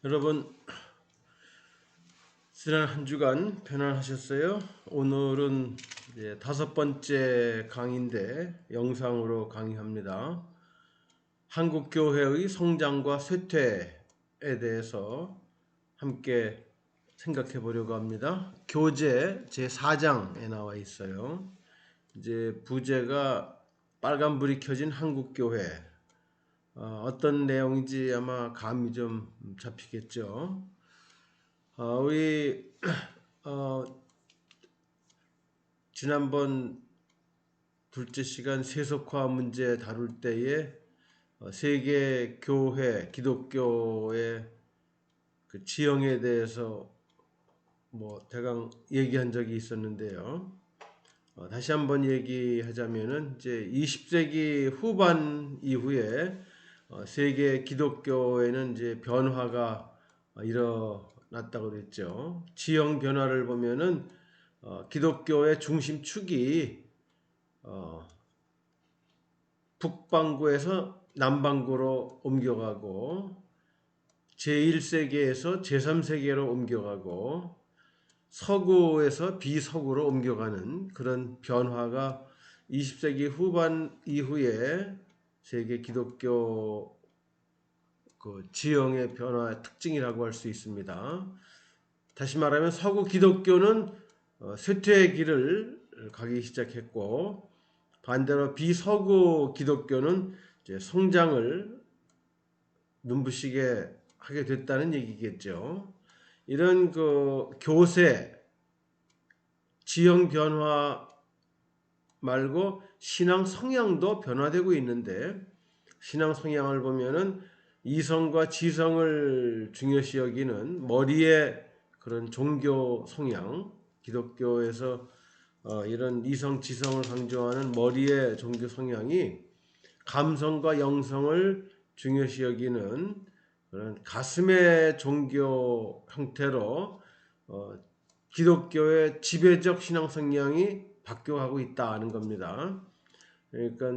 여러분, 지난 한 주간 편안하셨어요? 오늘은 이제 5번째 강의인데 영상으로 강의합니다. 한국교회의 성장과 쇠퇴에 대해서 함께 생각해 보려고 합니다. 교재 제4장에 나와 있어요. 이제 부제가 빨간불이 켜진 한국교회. 어떤 내용인지 아마 감이 좀 잡히겠죠. 우리 지난번 둘째 시간 세속화 문제 다룰 때에 세계 교회 기독교의 그 지형에 대해서 대강 얘기한 적이 있었는데요. 다시 한번 얘기하자면은 이제 20세기 후반 이후에 세계 기독교에는 이제 변화가 일어났다고 그랬죠. 지형 변화를 보면은 기독교의 중심축이 북반구에서 남반구로 옮겨가고 제1세계에서 제3세계로 옮겨가고 서구에서 비서구로 옮겨가는 그런 변화가 20세기 후반 이후에 세계 기독교 그 지형의 변화의 특징이라고 할 수 있습니다. 다시 말하면 서구 기독교는 쇠퇴의 길을 가기 시작했고 반대로 비서구 기독교는 이제 성장을 눈부시게 하게 됐다는 얘기겠죠. 이런 그 교세, 지형 변화 말고 신앙 성향도 변화되고 있는데 신앙 성향을 보면은 이성과 지성을 중요시 여기는 머리의 그런 종교 성향, 기독교에서 이런 이성 지성을 강조하는 머리의 종교 성향이 감성과 영성을 중요시 여기는 그런 가슴의 종교 형태로 기독교의 지배적 신앙 성향이 바뀌어가고 있다는 겁니다. 그러니까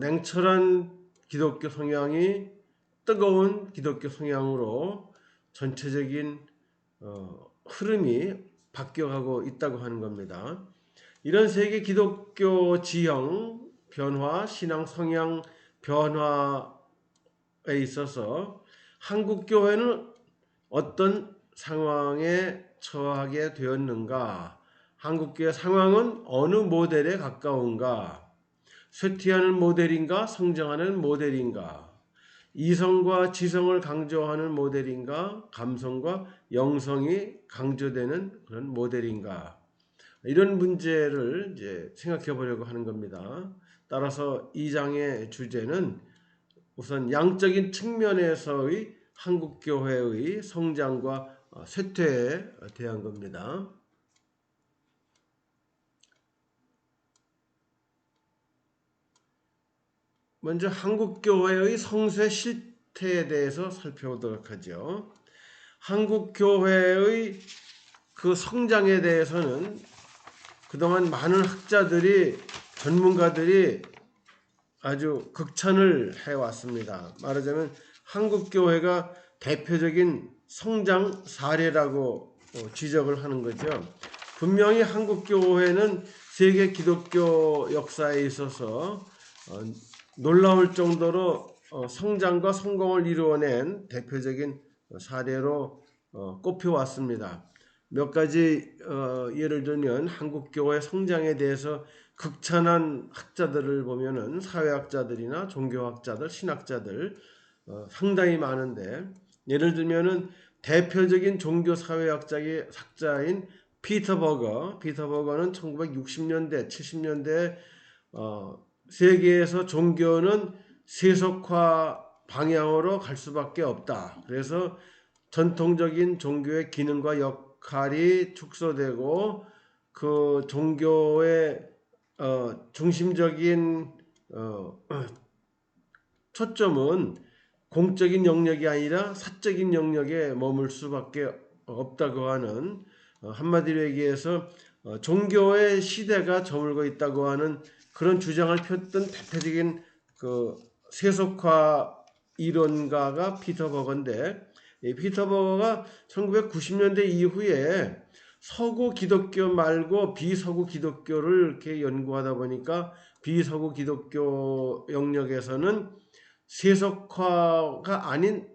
냉철한 기독교 성향이 뜨거운 기독교 성향으로 전체적인 흐름이 바뀌어가고 있다고 하는 겁니다. 이런 세계 기독교 지형 변화, 신앙 성향 변화에 있어서 한국 교회는 어떤 상황에 처하게 되었는가? 한국 교회 상황은 어느 모델에 가까운가? 쇠퇴하는 모델인가? 성장하는 모델인가? 이성과 지성을 강조하는 모델인가? 감성과 영성이 강조되는 그런 모델인가? 이런 문제를 이제 생각해 보려고 하는 겁니다. 따라서 이 장의 주제는 우선 양적인 측면에서의 한국교회의 성장과 쇠퇴에 대한 겁니다. 먼저 한국교회의 성쇠 실태에 대해서 살펴보도록 하죠. 한국교회의 그 성장에 대해서는 그동안 많은 학자들이, 전문가들이 아주 극찬을 해왔습니다. 말하자면 한국교회가 대표적인 성장 사례라고 지적을 하는 거죠. 분명히 한국교회는 세계 기독교 역사에 있어서 놀라울 정도로 성장과 성공을 이루어낸 대표적인 사례로 꼽혀왔습니다. 몇 가지 예를 들면 한국교회 성장에 대해서 극찬한 학자들을 보면은 사회학자들이나 종교학자들, 신학자들 상당히 많은데 예를 들면은 대표적인 종교사회학자인 피터 버거는 1960년대, 70년대 세계에서 종교는 세속화 방향으로 갈 수밖에 없다. 그래서 전통적인 종교의 기능과 역할이 축소되고 그 종교의 중심적인 초점은 공적인 영역이 아니라 사적인 영역에 머물 수밖에 없다고 하는 한마디로 얘기해서 종교의 시대가 저물고 있다고 하는 그런 주장을 폈던 대표적인 그 세속화 이론가가 피터 버거인데 이 피터 버거가 1990년대 이후에 서구 기독교 말고 비서구 기독교를 이렇게 연구하다 보니까 비서구 기독교 영역에서는 세속화가 아닌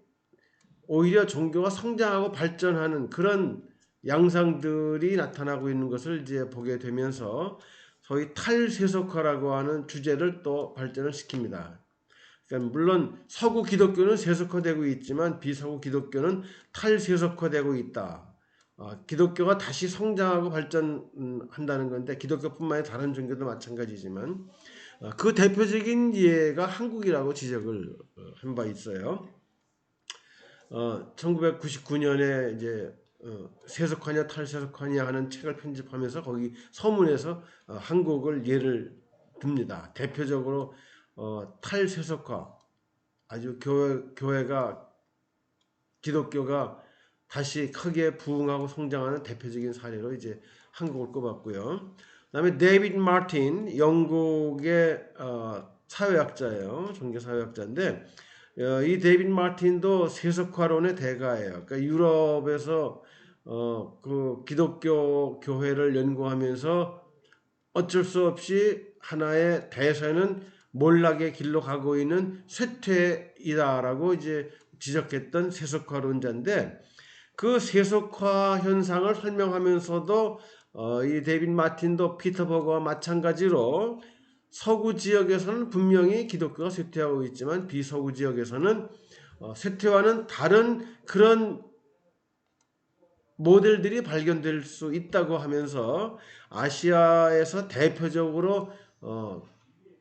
오히려 종교가 성장하고 발전하는 그런 양상들이 나타나고 있는 것을 이제 보게 되면서 소위 탈세속화라고 하는 주제를 또 발전을 시킵니다. 그러니까 물론 서구 기독교는 세속화되고 있지만 비서구 기독교는 탈세속화되고 있다. 기독교가 다시 성장하고 발전한다는 건데 기독교뿐만 아니라 다른 종교도 마찬가지지만 그 대표적인 예가 한국이라고 지적을 한 바 있어요. 1999년에 이제 세속화냐 탈세속화냐 하는 책을 편집하면서 거기 서문에서 한국을 예를 듭니다. 대표적으로 탈세속화, 아주 교회가 기독교가 다시 크게 부흥하고 성장하는 대표적인 사례로 이제 한국을 꼽았고요. 그다음에 데이비드 마틴, 영국의 사회학자예요. 종교사회학자인데 이 데이비드 마틴도 세속화론의 대가예요. 그러니까 유럽에서 그 기독교 교회를 연구하면서 어쩔 수 없이 하나의 대세는 몰락의 길로 가고 있는 쇠퇴이다라고 이제 지적했던 세속화론자인데 그 세속화 현상을 설명하면서도 이 데이비드 마틴도 피터 버거와 마찬가지로 서구 지역에서는 분명히 기독교가 쇠퇴하고 있지만 비서구 지역에서는 쇠퇴와는 다른 그런 모델들이 발견될 수 있다고 하면서 아시아에서 대표적으로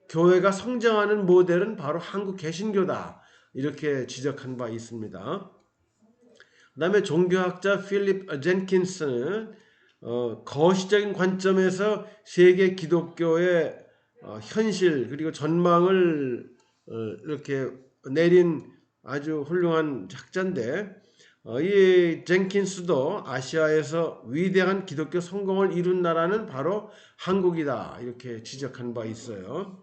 교회가 성장하는 모델은 바로 한국 개신교다 이렇게 지적한 바 있습니다. 그 다음에 종교학자 필립 젠킨스는 거시적인 관점에서 세계 기독교의 현실 그리고 전망을 이렇게 내린 아주 훌륭한 학자인데 이 젠킨스도 아시아에서 위대한 기독교 성공을 이룬 나라는 바로 한국이다 이렇게 지적한 바 있어요.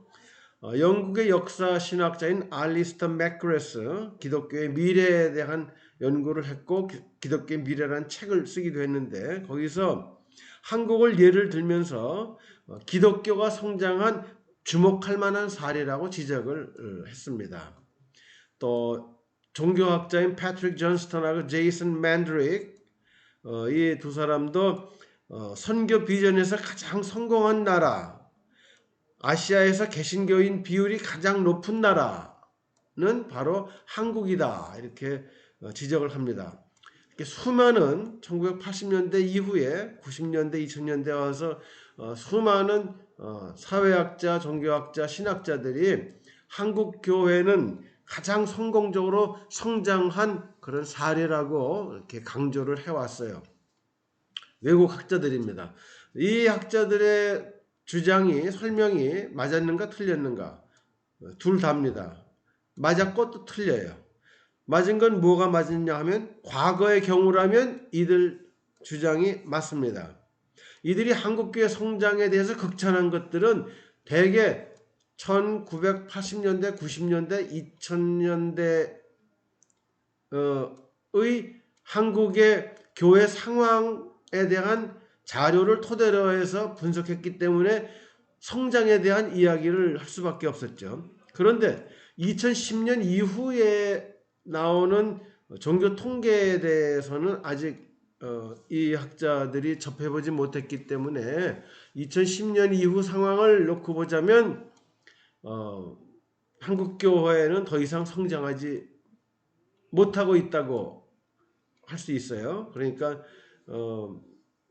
영국의 역사 신학자인 알리스터 맥그레스 기독교의 미래에 대한 연구를 했고 기독교의 미래라는 책을 쓰기도 했는데 거기서 한국을 예를 들면서 기독교가 성장한 주목할 만한 사례라고 지적을 했습니다. 또 종교학자인 패트릭 존스턴하고 제이슨 맨드릭 이 두 사람도 선교 비전에서 가장 성공한 나라 아시아에서 개신교인 비율이 가장 높은 나라는 바로 한국이다 이렇게 지적을 합니다. 이렇게 수많은 1980년대 이후에 90년대 2000년대 와서 수많은 사회학자, 종교학자, 신학자들이 한국 교회는 가장 성공적으로 성장한 그런 사례라고 이렇게 강조를 해왔어요. 외국 학자들입니다. 이 학자들의 주장이 설명이 맞았는가 틀렸는가 둘 다입니다. 맞았고 또 틀려요. 맞은 건 뭐가 맞았냐 하면 과거의 경우라면 이들 주장이 맞습니다. 이들이 한국교회 성장에 대해서 극찬한 것들은 대개 1980년대, 90년대, 2000년대의 한국의 교회 상황에 대한 자료를 토대로 해서 분석했기 때문에 성장에 대한 이야기를 할 수밖에 없었죠. 그런데 2010년 이후에 나오는 종교 통계에 대해서는 아직 이 학자들이 접해보지 못했기 때문에 2010년 이후 상황을 놓고 보자면 한국교회는 더 이상 성장하지 못하고 있다고 할 수 있어요. 그러니까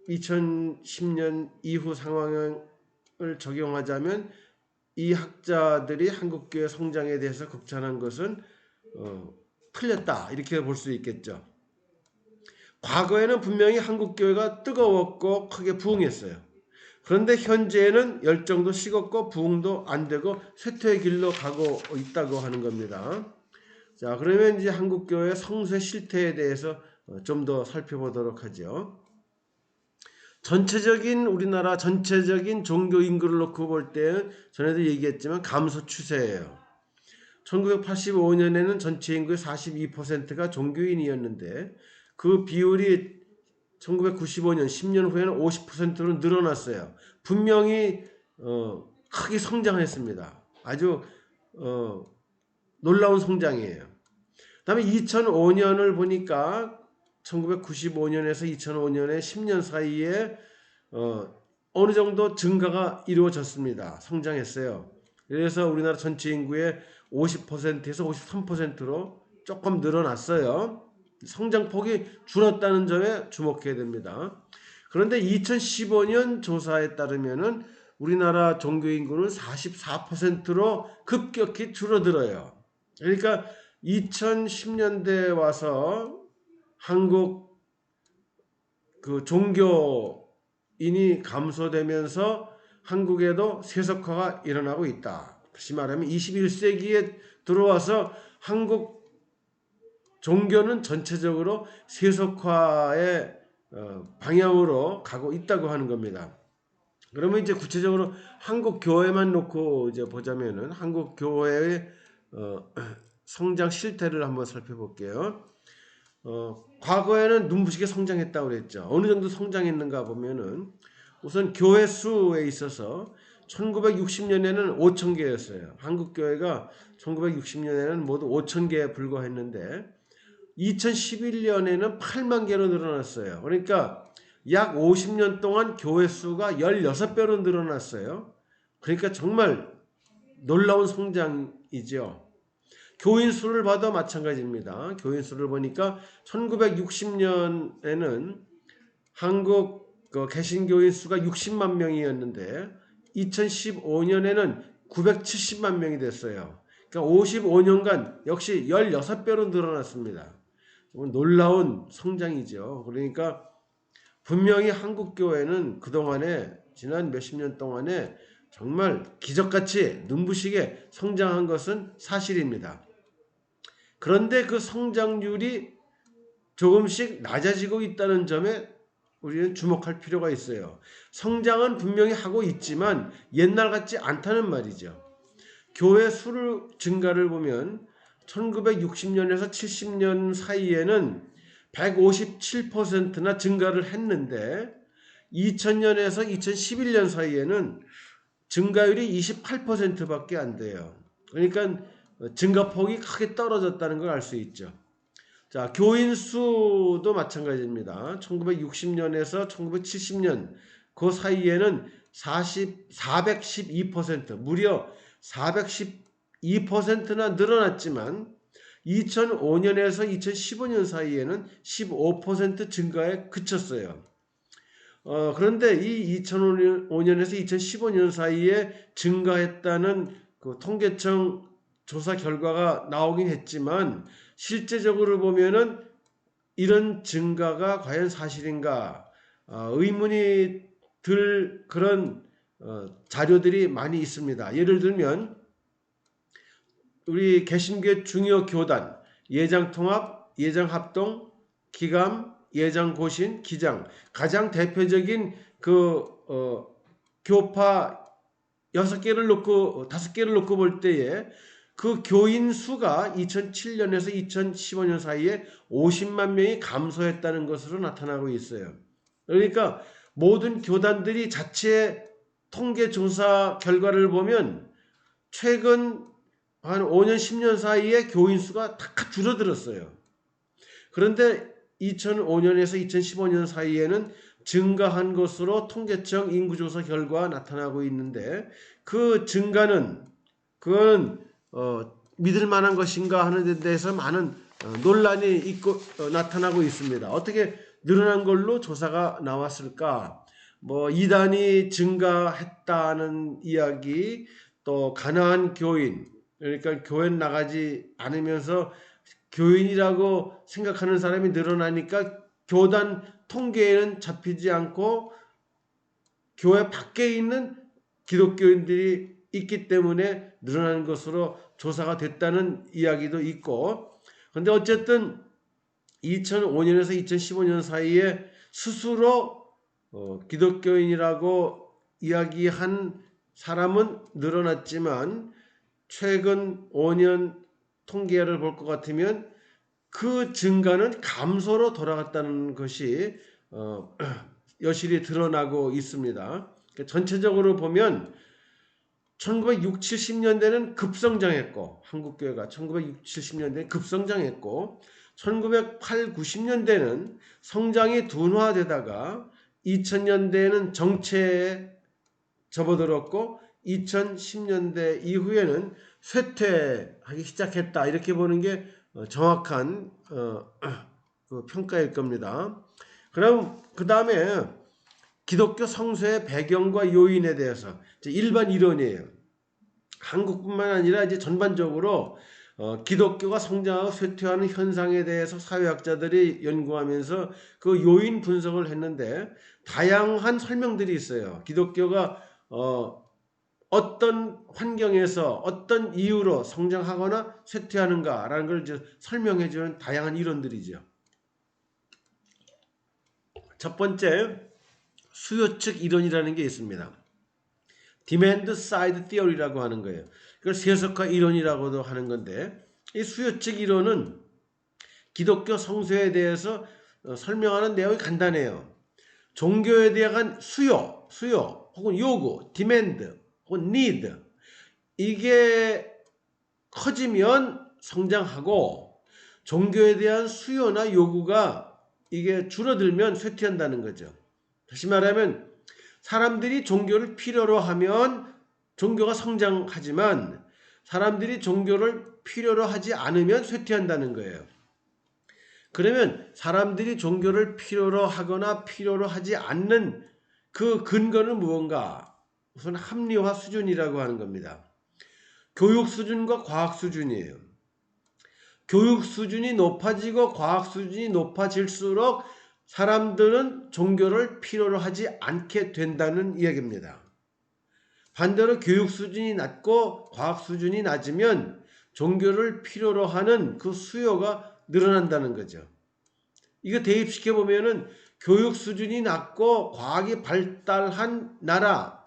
2010년 이후 상황을 적용하자면 이 학자들이 한국교회 성장에 대해서 극찬한 것은 틀렸다 이렇게 볼 수 있겠죠. 과거에는 분명히 한국교회가 뜨거웠고 크게 부흥했어요. 그런데 현재는 열정도 식었고 부흥도 안 되고 쇠퇴의 길로 가고 있다고 하는 겁니다. 자, 그러면 이제 한국교회 성쇠 실태에 대해서 좀 더 살펴보도록 하죠. 전체적인 우리나라 전체적인 종교 인구를 놓고 볼 때는 전에도 얘기했지만 감소 추세예요. 1985년에는 전체 인구의 42%가 종교인이었는데 그 비율이 1995년 10년 후에는 50%로 늘어났어요. 분명히 크게 성장했습니다. 아주 놀라운 성장이에요. 그다음에 2005년을 보니까 1995년에서 2005년의 10년 사이에 어느 정도 증가가 이루어졌습니다. 성장했어요. 그래서 우리나라 전체 인구의 50%에서 53%로 조금 늘어났어요. 성장폭이 줄었다는 점에 주목해야 됩니다. 그런데 2015년 조사에 따르면은 우리나라 종교 인구는 44%로 급격히 줄어들어요. 그러니까 2010년대 와서 한국 그 종교인이 감소되면서 한국에도 세속화가 일어나고 있다. 다시 말하면 21세기에 들어와서 한국 종교는 전체적으로 세속화의 방향으로 가고 있다고 하는 겁니다. 그러면 이제 구체적으로 한국 교회만 놓고 이제 보자면은 한국 교회의 성장 실태를 한번 살펴볼게요. 과거에는 눈부시게 성장했다고 그랬죠. 어느 정도 성장했는가 보면은 우선 교회 수에 있어서 1960년에는 5천 개였어요. 한국 교회가 1960년에는 모두 5천 개에 불과했는데 2011년에는 8만 개로 늘어났어요. 그러니까 약 50년 동안 교회 수가 16배로 늘어났어요. 그러니까 정말 놀라운 성장이죠. 교인 수를 봐도 마찬가지입니다. 교인 수를 보니까 1960년에는 한국 개신교인 수가 60만 명이었는데 2015년에는 970만 명이 됐어요. 그러니까 55년간 역시 16배로 늘어났습니다. 놀라운 성장이죠. 그러니까 분명히 한국 교회는 그동안에 지난 몇십 년 동안에 정말 기적같이 눈부시게 성장한 것은 사실입니다. 그런데 그 성장률이 조금씩 낮아지고 있다는 점에 우리는 주목할 필요가 있어요. 성장은 분명히 하고 있지만 옛날 같지 않다는 말이죠. 교회 수를 증가를 보면 1960년에서 70년 사이에는 157%나 증가를 했는데 2000년에서 2011년 사이에는 증가율이 28%밖에 안 돼요. 그러니까 증가폭이 크게 떨어졌다는 걸 알 수 있죠. 자, 교인 수도 마찬가지입니다. 1960년에서 1970년 그 사이에는 412% 무려 412%나 늘어났지만 2005년에서 2015년 사이에는 15% 증가에 그쳤어요. 그런데 이 2005년에서 2015년 사이에 증가했다는 그 통계청 조사 결과가 나오긴 했지만 실제적으로 보면은 이런 증가가 과연 사실인가 의문이 들 그런 자료들이 많이 있습니다. 예를 들면 우리 개신교의 중요 교단 예장통합, 예장합동, 기감, 예장고신, 기장 가장 대표적인 그 교파 6개를 놓고 5개를 놓고 볼 때에 그 교인 수가 2007년에서 2015년 사이에 50만 명이 감소했다는 것으로 나타나고 있어요. 그러니까 모든 교단들이 자체 통계 조사 결과를 보면 최근 한 5년, 10년 사이에 교인 수가 다 줄어들었어요. 그런데 2005년에서 2015년 사이에는 증가한 것으로 통계청 인구조사 결과가 나타나고 있는데 그 증가는 그건 믿을 만한 것인가 하는 데 대해서 많은 논란이 있고 나타나고 있습니다. 어떻게 늘어난 걸로 조사가 나왔을까? 뭐 이단이 증가했다는 이야기, 또 가난한 교인, 그러니까 교회 나가지 않으면서 교인이라고 생각하는 사람이 늘어나니까 교단 통계에는 잡히지 않고 교회 밖에 있는 기독교인들이 있기 때문에 늘어나는 것으로 조사가 됐다는 이야기도 있고, 그런데 어쨌든 2005년에서 2015년 사이에 스스로 기독교인이라고 이야기한 사람은 늘어났지만 최근 5년 통계를 볼 것 같으면 그 증가는 감소로 돌아갔다는 것이 여실히 드러나고 있습니다. 그러니까 전체적으로 보면 1960, 70년대는 급성장했고, 한국교회가 1960, 70년대에 급성장했고 1980, 90년대는 성장이 둔화되다가 2000년대에는 정체에 접어들었고 2010년대 이후에는 쇠퇴하기 시작했다. 이렇게 보는 게 정확한 그 평가일 겁니다. 그럼 그 다음에 기독교 성서의 배경과 요인에 대해서 일반 이론이에요. 한국뿐만 아니라 이제 전반적으로 기독교가 성장하고 쇠퇴하는 현상에 대해서 사회학자들이 연구하면서 그 요인 분석을 했는데 다양한 설명들이 있어요. 기독교가 어떤 환경에서 어떤 이유로 성장하거나 쇠퇴하는가라는 걸 이제 설명해 주는 다양한 이론들이죠. 첫 번째, 수요 측 이론이라는 게 있습니다. Demand Side Theory라고 하는 거예요. 그걸 세속화 이론이라고도 하는 건데, 이 수요 측 이론은 기독교 성서에 대해서 설명하는 내용이 간단해요. 종교에 대한 수요 혹은 요구, demand 혹은 need, 이게 커지면 성장하고 종교에 대한 수요나 요구가 이게 줄어들면 쇠퇴한다는 거죠. 다시 말하면 사람들이 종교를 필요로 하면 종교가 성장하지만 사람들이 종교를 필요로 하지 않으면 쇠퇴한다는 거예요. 그러면 사람들이 종교를 필요로 하거나 필요로 하지 않는 그 근거는 무언가? 우선 합리화 수준이라고 하는 겁니다. 교육 수준과 과학 수준이에요. 교육 수준이 높아지고 과학 수준이 높아질수록 사람들은 종교를 필요로 하지 않게 된다는 이야기입니다. 반대로 교육 수준이 낮고 과학 수준이 낮으면 종교를 필요로 하는 그 수요가 늘어난다는 거죠. 이거 대입시켜 보면은 교육 수준이 낮고 과학이 발달한 나라,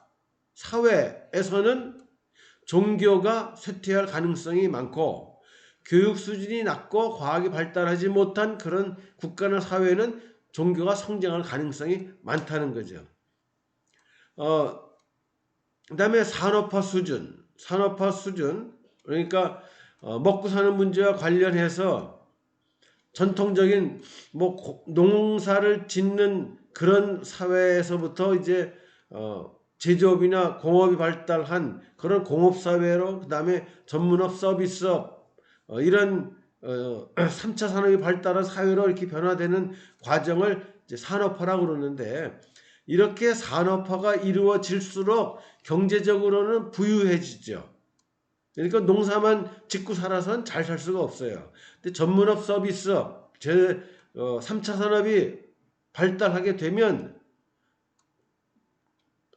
사회에서는 종교가 쇠퇴할 가능성이 많고 교육 수준이 낮고 과학이 발달하지 못한 그런 국가나 사회는 종교가 성장할 가능성이 많다는 거죠. 그 다음에 산업화 수준, 그러니까 먹고 사는 문제와 관련해서 전통적인 농사를 짓는 그런 사회에서부터 이제 제조업이나 공업이 발달한 그런 공업 사회로, 그 다음에 전문업, 서비스업, 이런 3차 산업이 발달한 사회로 이렇게 변화되는 과정을 이제 산업화라고 그러는데, 이렇게 산업화가 이루어질수록 경제적으로는 부유해지죠. 그러니까 농사만 짓고 살아서는 잘 살 수가 없어요. 근데 전문업, 서비스업, 3차 산업이 발달하게 되면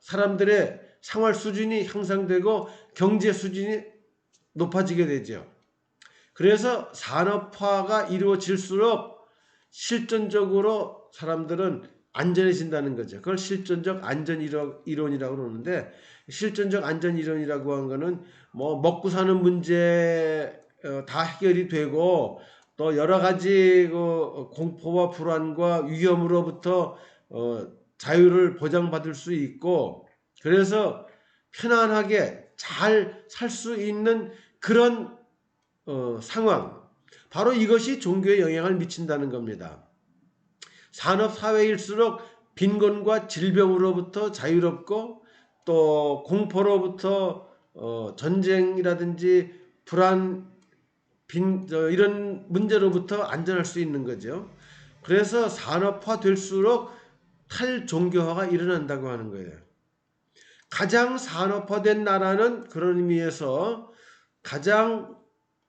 사람들의 생활 수준이 향상되고 경제 수준이 높아지게 되죠. 그래서 산업화가 이루어질수록 실존적으로 사람들은 안전해진다는 거죠. 그걸 실존적 안전 이론이라고 그러는데, 실존적 안전 이론이라고 하는 거는 먹고 사는 문제 다 해결이 되고 또 여러 가지 그 공포와 불안과 위험으로부터 자유를 보장받을 수 있고, 그래서 편안하게 잘 살 수 있는 그런 상황, 바로 이것이 종교에 영향을 미친다는 겁니다. 산업사회일수록 빈곤과 질병으로부터 자유롭고 또 공포로부터 전쟁이라든지 불안, 이런 문제로부터 안전할 수 있는 거죠. 그래서 산업화 될수록 탈종교화가 일어난다고 하는 거예요. 가장 산업화된 나라는 그런 의미에서 가장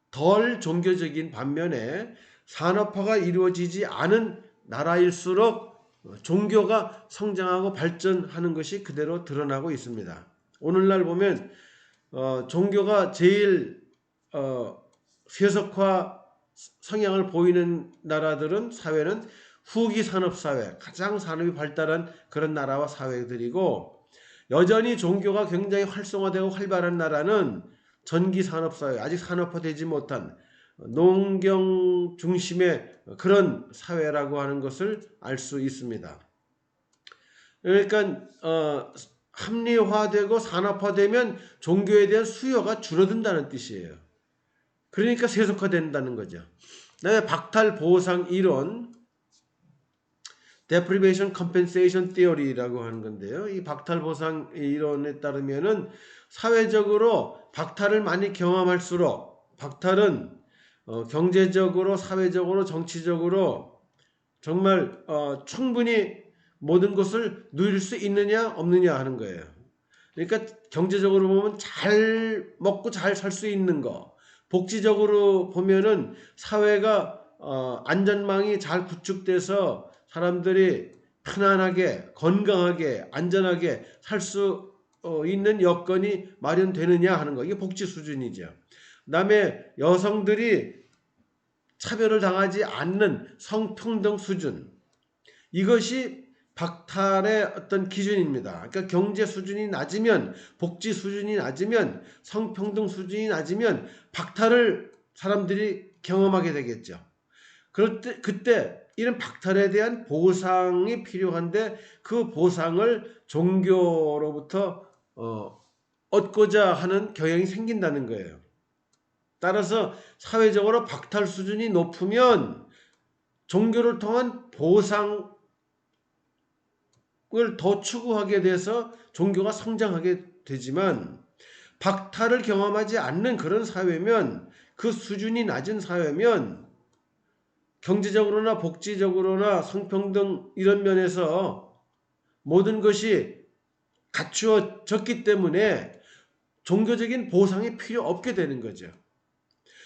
덜 종교적인 반면에 산업화가 이루어지지 않은 나라일수록 종교가 성장하고 발전하는 것이 그대로 드러나고 있습니다. 오늘날 보면 종교가 제일 세속화 성향을 보이는 나라들은, 사회는 후기 산업사회, 가장 산업이 발달한 그런 나라와 사회들이고, 여전히 종교가 굉장히 활성화되고 활발한 나라는 전기 산업 사회, 아직 산업화되지 못한 농경 중심의 그런 사회라고 하는 것을 알 수 있습니다. 그러니까 합리화되고 산업화되면 종교에 대한 수요가 줄어든다는 뜻이에요. 그러니까 세속화된다는 거죠. 그다음에 박탈 보상 이론, deprivation compensation theory라고 하는 건데요. 이 박탈 보상 이론에 따르면은 사회적으로 박탈을 많이 경험할수록, 박탈은 경제적으로, 사회적으로, 정치적으로 정말 충분히 모든 것을 누릴 수 있느냐 없느냐 하는 거예요. 그러니까 경제적으로 보면 잘 먹고 잘 살 수 있는 거, 복지적으로 보면은 사회가 안전망이 잘 구축돼서 사람들이 편안하게, 건강하게, 안전하게 살 수 있는 여건이 마련되느냐 하는 거. 이게 복지 수준이죠. 그다음에 여성들이 차별을 당하지 않는 성평등 수준. 이것이 박탈의 어떤 기준입니다. 그러니까 경제 수준이 낮으면, 복지 수준이 낮으면, 성평등 수준이 낮으면 박탈을 사람들이 경험하게 되겠죠. 그럴 때, 그때 이런 박탈에 대한 보상이 필요한데 그 보상을 종교로부터 얻고자 하는 경향이 생긴다는 거예요. 따라서 사회적으로 박탈 수준이 높으면 종교를 통한 보상을 더 추구하게 돼서 종교가 성장하게 되지만, 박탈을 경험하지 않는 그런 사회면, 그 수준이 낮은 사회면 경제적으로나 복지적으로나 성평등 이런 면에서 모든 것이 갖추어졌기 때문에 종교적인 보상이 필요 없게 되는 거죠.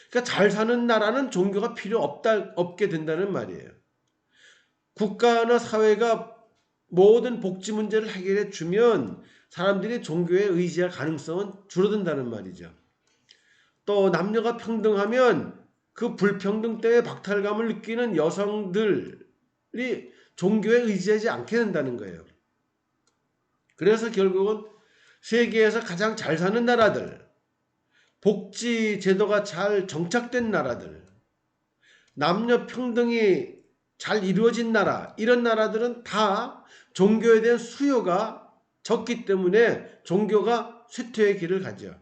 그러니까 잘 사는 나라는 종교가 필요 없게 된다는 말이에요. 국가나 사회가 모든 복지 문제를 해결해 주면 사람들이 종교에 의지할 가능성은 줄어든다는 말이죠. 또 남녀가 평등하면 그 불평등 때문에 박탈감을 느끼는 여성들이 종교에 의지하지 않게 된다는 거예요. 그래서 결국은 세계에서 가장 잘 사는 나라들, 복지 제도가 잘 정착된 나라들, 남녀 평등이 잘 이루어진 나라, 이런 나라들은 다 종교에 대한 수요가 적기 때문에 종교가 쇠퇴의 길을 가죠.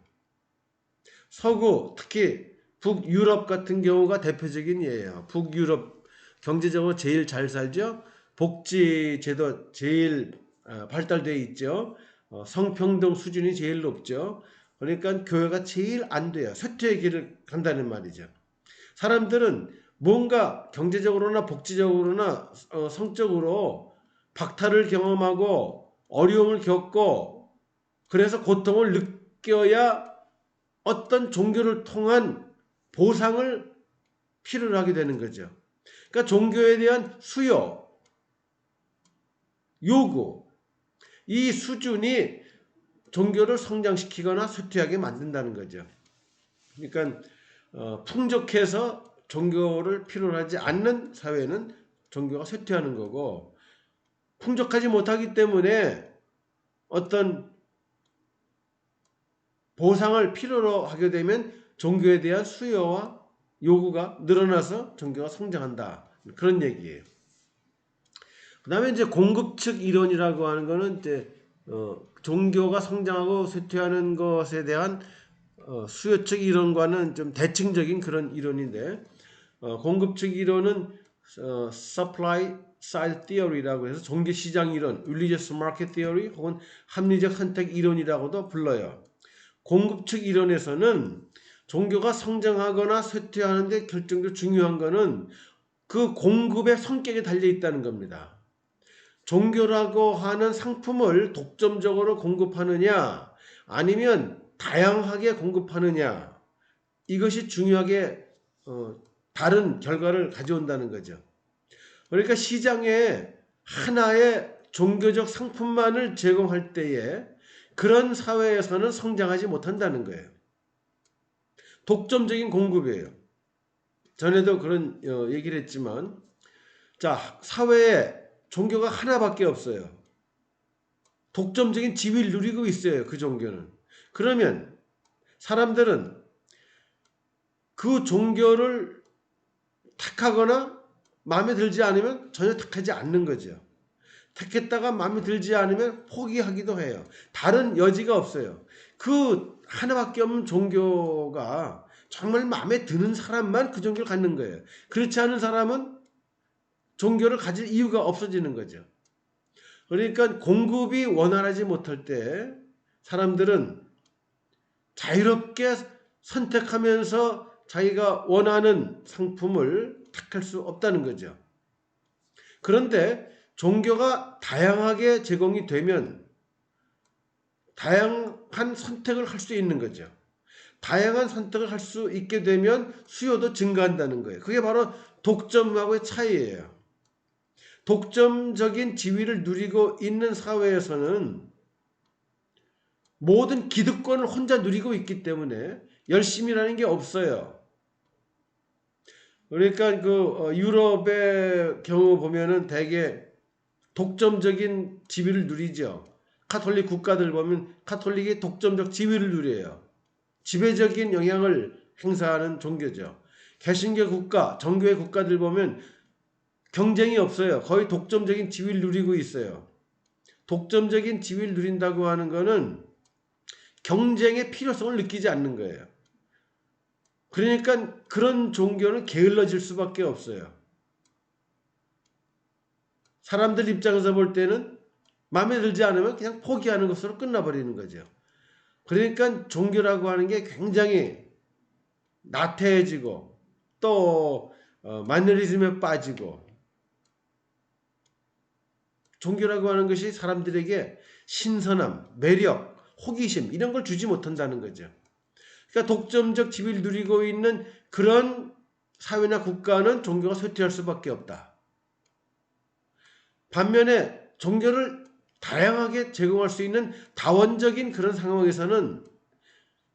서구, 특히 북유럽 같은 경우가 대표적인 예예요. 북유럽 경제적으로 제일 잘 살죠. 복지 제도 제일 발달되어 있죠. 성평등 수준이 제일 높죠. 그러니까 교회가 제일 안 돼요. 쇠퇴의 길을 간다는 말이죠. 사람들은 뭔가 경제적으로나 복지적으로나 성적으로 박탈을 경험하고 어려움을 겪고 그래서 고통을 느껴야 어떤 종교를 통한 보상을 필요로 하게 되는 거죠. 그러니까 종교에 대한 수요, 요구, 이 수준이 종교를 성장시키거나 쇠퇴하게 만든다는 거죠. 그러니까 풍족해서 종교를 필요로 하지 않는 사회는 종교가 쇠퇴하는 거고, 풍족하지 못하기 때문에 어떤 보상을 필요로 하게 되면 종교에 대한 수요와 요구가 늘어나서 종교가 성장한다. 그런 얘기예요. 그 다음에 이제 공급 측 이론이라고 하는 거는 이제 종교가 성장하고 쇠퇴하는 것에 대한 수요 측 이론과는 좀 대칭적인 그런 이론인데, 공급 측 이론은 supply side theory라고 해서 종교 시장 이론, religious market theory 혹은 합리적 선택 이론이라고도 불러요. 공급 측 이론에서는 종교가 성장하거나 쇠퇴하는데 결정적으로 중요한 것은 그 공급의 성격에 달려 있다는 겁니다. 종교라고 하는 상품을 독점적으로 공급하느냐 아니면 다양하게 공급하느냐, 이것이 중요하게 다른 결과를 가져온다는 거죠. 그러니까 시장에 하나의 종교적 상품만을 제공할 때에 그런 사회에서는 성장하지 못한다는 거예요. 독점적인 공급이에요. 전에도 그런 얘기를 했지만, 자, 사회에 종교가 하나밖에 없어요. 독점적인 지위를 누리고 있어요. 그 종교는. 그러면 사람들은 그 종교를 택하거나 마음에 들지 않으면 전혀 택하지 않는 거죠. 택했다가 마음에 들지 않으면 포기하기도 해요. 다른 여지가 없어요. 그 하나밖에 없는 종교가 정말 마음에 드는 사람만 그 종교를 갖는 거예요. 그렇지 않은 사람은 종교를 가질 이유가 없어지는 거죠. 그러니까 공급이 원활하지 못할 때 사람들은 자유롭게 선택하면서 자기가 원하는 상품을 택할 수 없다는 거죠. 그런데 종교가 다양하게 제공이 되면 다양한 선택을 할 수 있는 거죠. 다양한 선택을 할 수 있게 되면 수요도 증가한다는 거예요. 그게 바로 독점하고의 차이예요. 독점적인 지위를 누리고 있는 사회에서는 모든 기득권을 혼자 누리고 있기 때문에 열심이라는 게 없어요. 그러니까 그 유럽의 경우 보면은 대개 독점적인 지위를 누리죠. 카톨릭 국가들 보면 카톨릭이 독점적 지위를 누려요. 지배적인 영향을 행사하는 종교죠. 개신교 국가, 정교회 국가들 보면 경쟁이 없어요. 거의 독점적인 지위를 누리고 있어요. 독점적인 지위를 누린다고 하는 거는 경쟁의 필요성을 느끼지 않는 거예요. 그러니까 그런 종교는 게을러질 수밖에 없어요. 사람들 입장에서 볼 때는 마음에 들지 않으면 그냥 포기하는 것으로 끝나버리는 거죠. 그러니까 종교라고 하는 게 굉장히 나태해지고 또 마니리즘에 빠지고 종교라고 하는 것이 사람들에게 신선함, 매력, 호기심 이런 걸 주지 못한다는 거죠. 그러니까 독점적 지위를 누리고 있는 그런 사회나 국가는 종교가 쇠퇴할 수밖에 없다. 반면에 종교를 다양하게 제공할 수 있는 다원적인 그런 상황에서는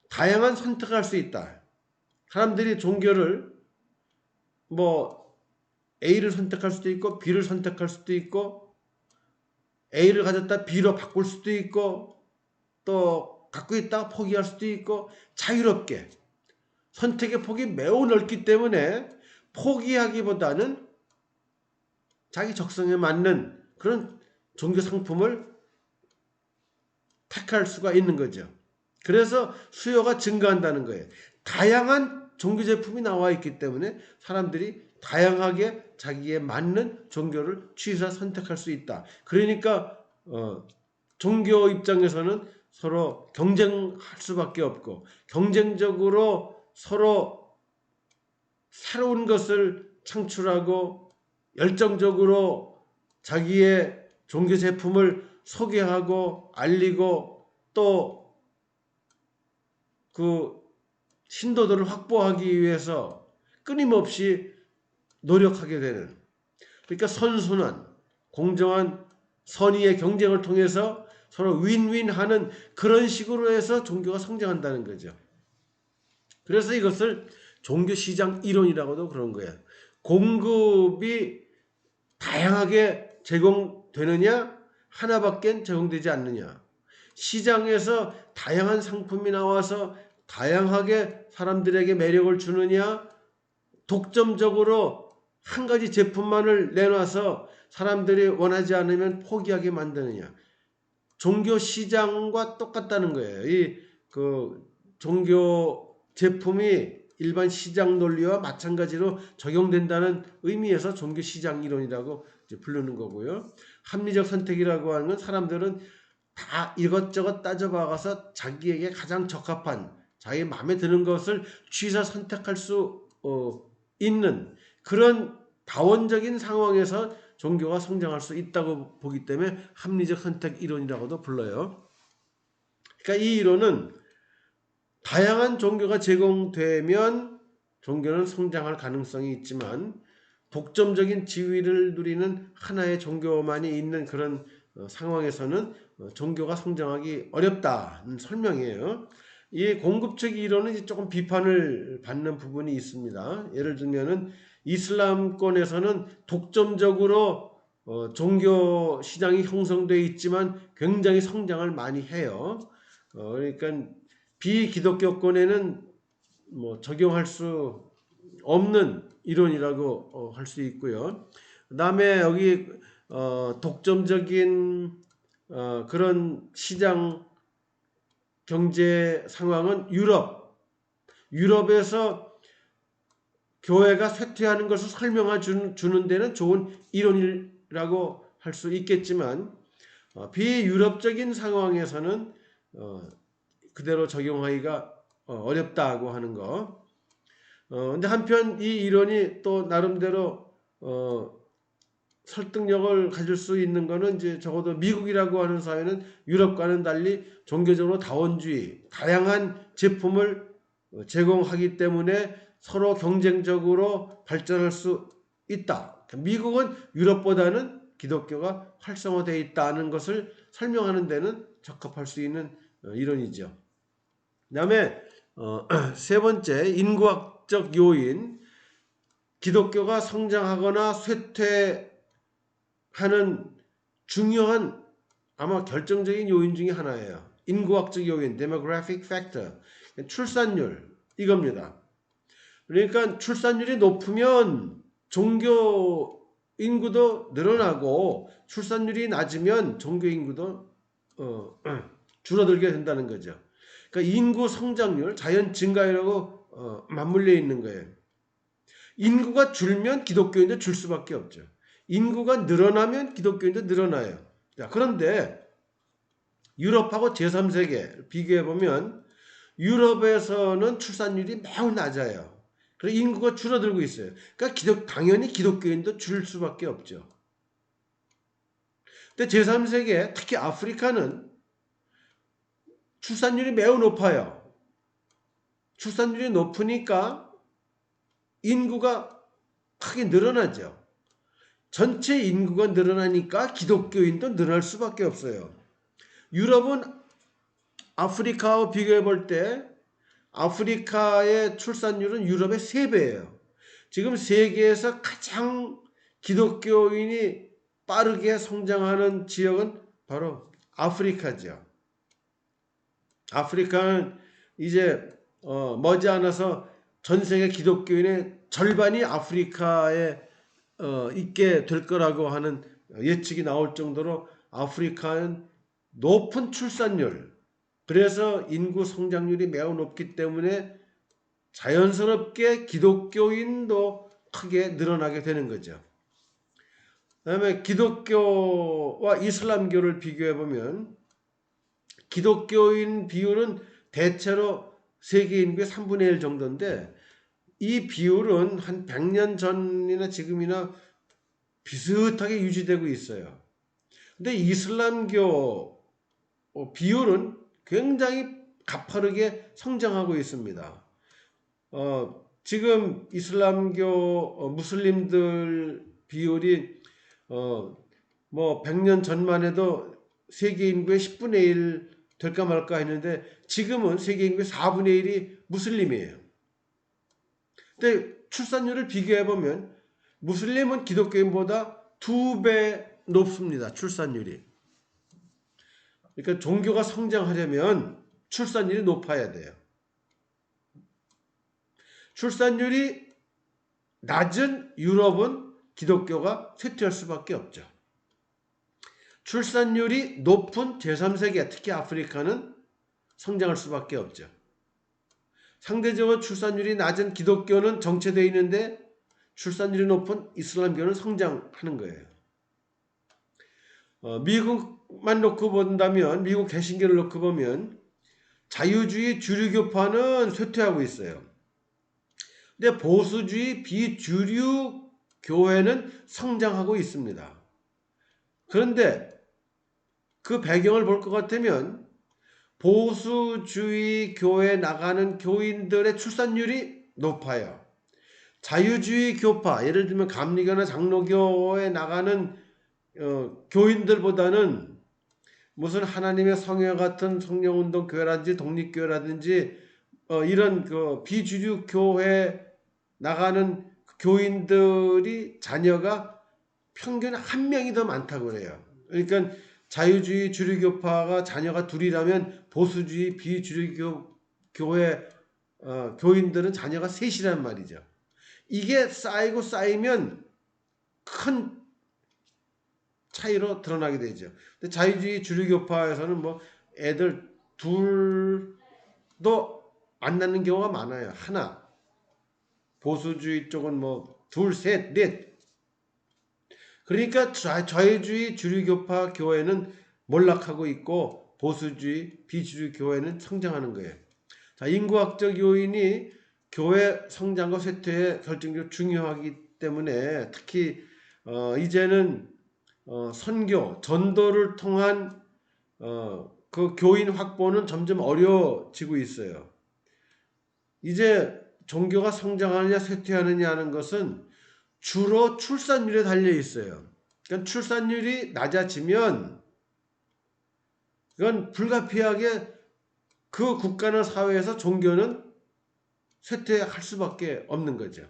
다양한 선택을 할 수 있다. 사람들이 종교를 뭐 A를 선택할 수도 있고 B를 선택할 수도 있고 A를 가졌다 B로 바꿀 수도 있고 또 갖고 있다가 포기할 수도 있고 자유롭게 선택의 폭이 매우 넓기 때문에 포기하기보다는 자기 적성에 맞는 그런 종교 상품을 택할 수가 있는 거죠. 그래서 수요가 증가한다는 거예요. 다양한 종교 제품이 나와 있기 때문에 사람들이 다양하게 자기에 맞는 종교를 취해서 선택할 수 있다. 그러니까 종교 입장에서는 서로 경쟁할 수밖에 없고 경쟁적으로 서로 새로운 것을 창출하고 열정적으로 자기의 종교 제품을 소개하고 알리고 또 그 신도들을 확보하기 위해서 끊임없이 노력하게 되는, 그러니까 선순환, 공정한 선의의 경쟁을 통해서 서로 윈윈하는 그런 식으로 해서 종교가 성장한다는 거죠. 그래서 이것을 종교시장 이론이라고도 그런 거예요. 공급이 다양하게 제공되느냐 하나밖에 제공되지 않느냐. 시장에서 다양한 상품이 나와서 다양하게 사람들에게 매력을 주느냐 독점적으로 한 가지 제품만을 내놔서 사람들이 원하지 않으면 포기하게 만드느냐. 종교 시장과 똑같다는 거예요. 이 종교 제품이 일반 시장 논리와 마찬가지로 적용된다는 의미에서 종교 시장 이론이라고 이제 부르는 거고요. 합리적 선택이라고 하는 건 사람들은 다 이것저것 따져봐가서 자기에게 가장 적합한 자기 마음에 드는 것을 취해서 선택할 수 있는 그런 다원적인 상황에서 종교가 성장할 수 있다고 보기 때문에 합리적 선택 이론이라고도 불러요. 그러니까 이 이론은 다양한 종교가 제공되면 종교는 성장할 가능성이 있지만 독점적인 지위를 누리는 하나의 종교만이 있는 그런 상황에서는 종교가 성장하기 어렵다는 설명이에요. 이 공급적 이론은 조금 비판을 받는 부분이 있습니다. 예를 들면은 이슬람권에서는 독점적으로 종교 시장이 형성되어 있지만 굉장히 성장을 많이 해요. 그러니까 비기독교권에는 뭐 적용할 수 없는 이론이라고 할 수 있고요. 그다음에 여기 독점적인 그런 시장 경제 상황은 유럽에서 교회가 쇠퇴하는 것을 설명해 주는 데는 좋은 이론이라고 할 수 있겠지만 비유럽적인 상황에서는 그대로 적용하기가 어렵다고 하는 거. 근데 한편 이 이론이 또 나름대로 설득력을 가질 수 있는 거는 이제 적어도 미국이라고 하는 사회는 유럽과는 달리 종교적으로 다원주의, 다양한 제품을 제공하기 때문에 서로 경쟁적으로 발전할 수 있다. 미국은 유럽보다는 기독교가 활성화되어 있다는 것을 설명하는 데는 적합할 수 있는 이론이죠. 그 다음에 세 번째, 인구학적 요인. 기독교가 성장하거나 쇠퇴하는 중요한 아마 결정적인 요인 중에 하나예요. 인구학적 요인, demographic factor. 출산율, 이겁니다. 그러니까 출산율이 높으면 종교 인구도 늘어나고 출산율이 낮으면 종교 인구도 줄어들게 된다는 거죠. 그러니까 인구 성장률, 자연 증가율하고 맞물려 있는 거예요. 인구가 줄면 기독교인도 줄 수밖에 없죠. 인구가 늘어나면 기독교인도 늘어나요. 자, 그런데 유럽하고 제3세계 비교해보면 유럽에서는 출산율이 매우 낮아요. 그래서 인구가 줄어들고 있어요. 그러니까 당연히 기독교인도 줄 수밖에 없죠. 근데 제3세계, 특히 아프리카는 출산율이 매우 높아요. 출산율이 높으니까 인구가 크게 늘어나죠. 전체 인구가 늘어나니까 기독교인도 늘어날 수밖에 없어요. 유럽은 아프리카와 비교해 볼 때 아프리카의 출산율은 유럽의 3배예요. 지금 세계에서 가장 기독교인이 빠르게 성장하는 지역은 바로 아프리카죠. 아프리카는 이제 머지않아서 전 세계 기독교인의 절반이 아프리카에 있게 될 거라고 하는 예측이 나올 정도로 아프리카는 높은 출산율, 그래서 인구 성장률이 매우 높기 때문에 자연스럽게 기독교인도 크게 늘어나게 되는 거죠. 그 다음에 기독교와 이슬람교를 비교해 보면 기독교인 비율은 대체로 세계 인구의 3분의 1 정도인데 이 비율은 한 100년 전이나 지금이나 비슷하게 유지되고 있어요. 근데 이슬람교 비율은 굉장히 가파르게 성장하고 있습니다. 지금 이슬람교 무슬림들 비율이 뭐 100년 전만 해도 세계 인구의 10분의 1 될까 말까 했는데 지금은 세계 인구의 4분의 1이 무슬림이에요. 근데 출산율을 비교해 보면 무슬림은 기독교인보다 2배 높습니다. 출산율이. 그러니까 종교가 성장하려면 출산율이 높아야 돼요. 출산율이 낮은 유럽은 기독교가 쇠퇴할 수밖에 없죠. 출산율이 높은 제3세계, 특히 아프리카는 성장할 수밖에 없죠. 상대적으로 출산율이 낮은 기독교는 정체되어 있는데 출산율이 높은 이슬람교는 성장하는 거예요. 미국만 놓고 본다면, 미국 개신교를 놓고 보면 자유주의 주류교파는 쇠퇴하고 있어요. 근데 보수주의 비주류 교회는 성장하고 있습니다. 그런데 그 배경을 볼 것 같으면 보수주의 교회에 나가는 교인들의 출산율이 높아요. 자유주의 교파, 예를 들면 감리교나 장로교에 나가는 교인들보다는 무슨 하나님의 성회 같은 성령운동 교회라든지 독립교회라든지 이런 그 비주류 교회 나가는 교인들이 자녀가 평균 한 명이 더 많다고 그래요. 그러니까 자유주의 주류교파가 자녀가 둘이라면 보수주의 비주류교 교회 교인들은 자녀가 셋이란 말이죠. 이게 쌓이고 쌓이면 큰 차이로 드러나게 되죠. 근데 자유주의 주류교파에서는 뭐 애들 둘도 안 낳는 경우가 많아요. 하나. 보수주의 쪽은 뭐 둘, 셋, 넷. 그러니까 자유주의 주류교파 교회는 몰락하고 있고 보수주의 비주류 교회는 성장하는 거예요. 자, 인구학적 요인이 교회 성장과 쇠퇴에 결정적으로 중요하기 때문에 특히 이제는 선교, 전도를 통한 그 교인 확보는 점점 어려워지고 있어요. 이제 종교가 성장하느냐 쇠퇴하느냐 하는 것은 주로 출산율에 달려 있어요. 그러니까 출산율이 낮아지면 이건 불가피하게 그 국가나 사회에서 종교는 쇠퇴할 수밖에 없는 거죠.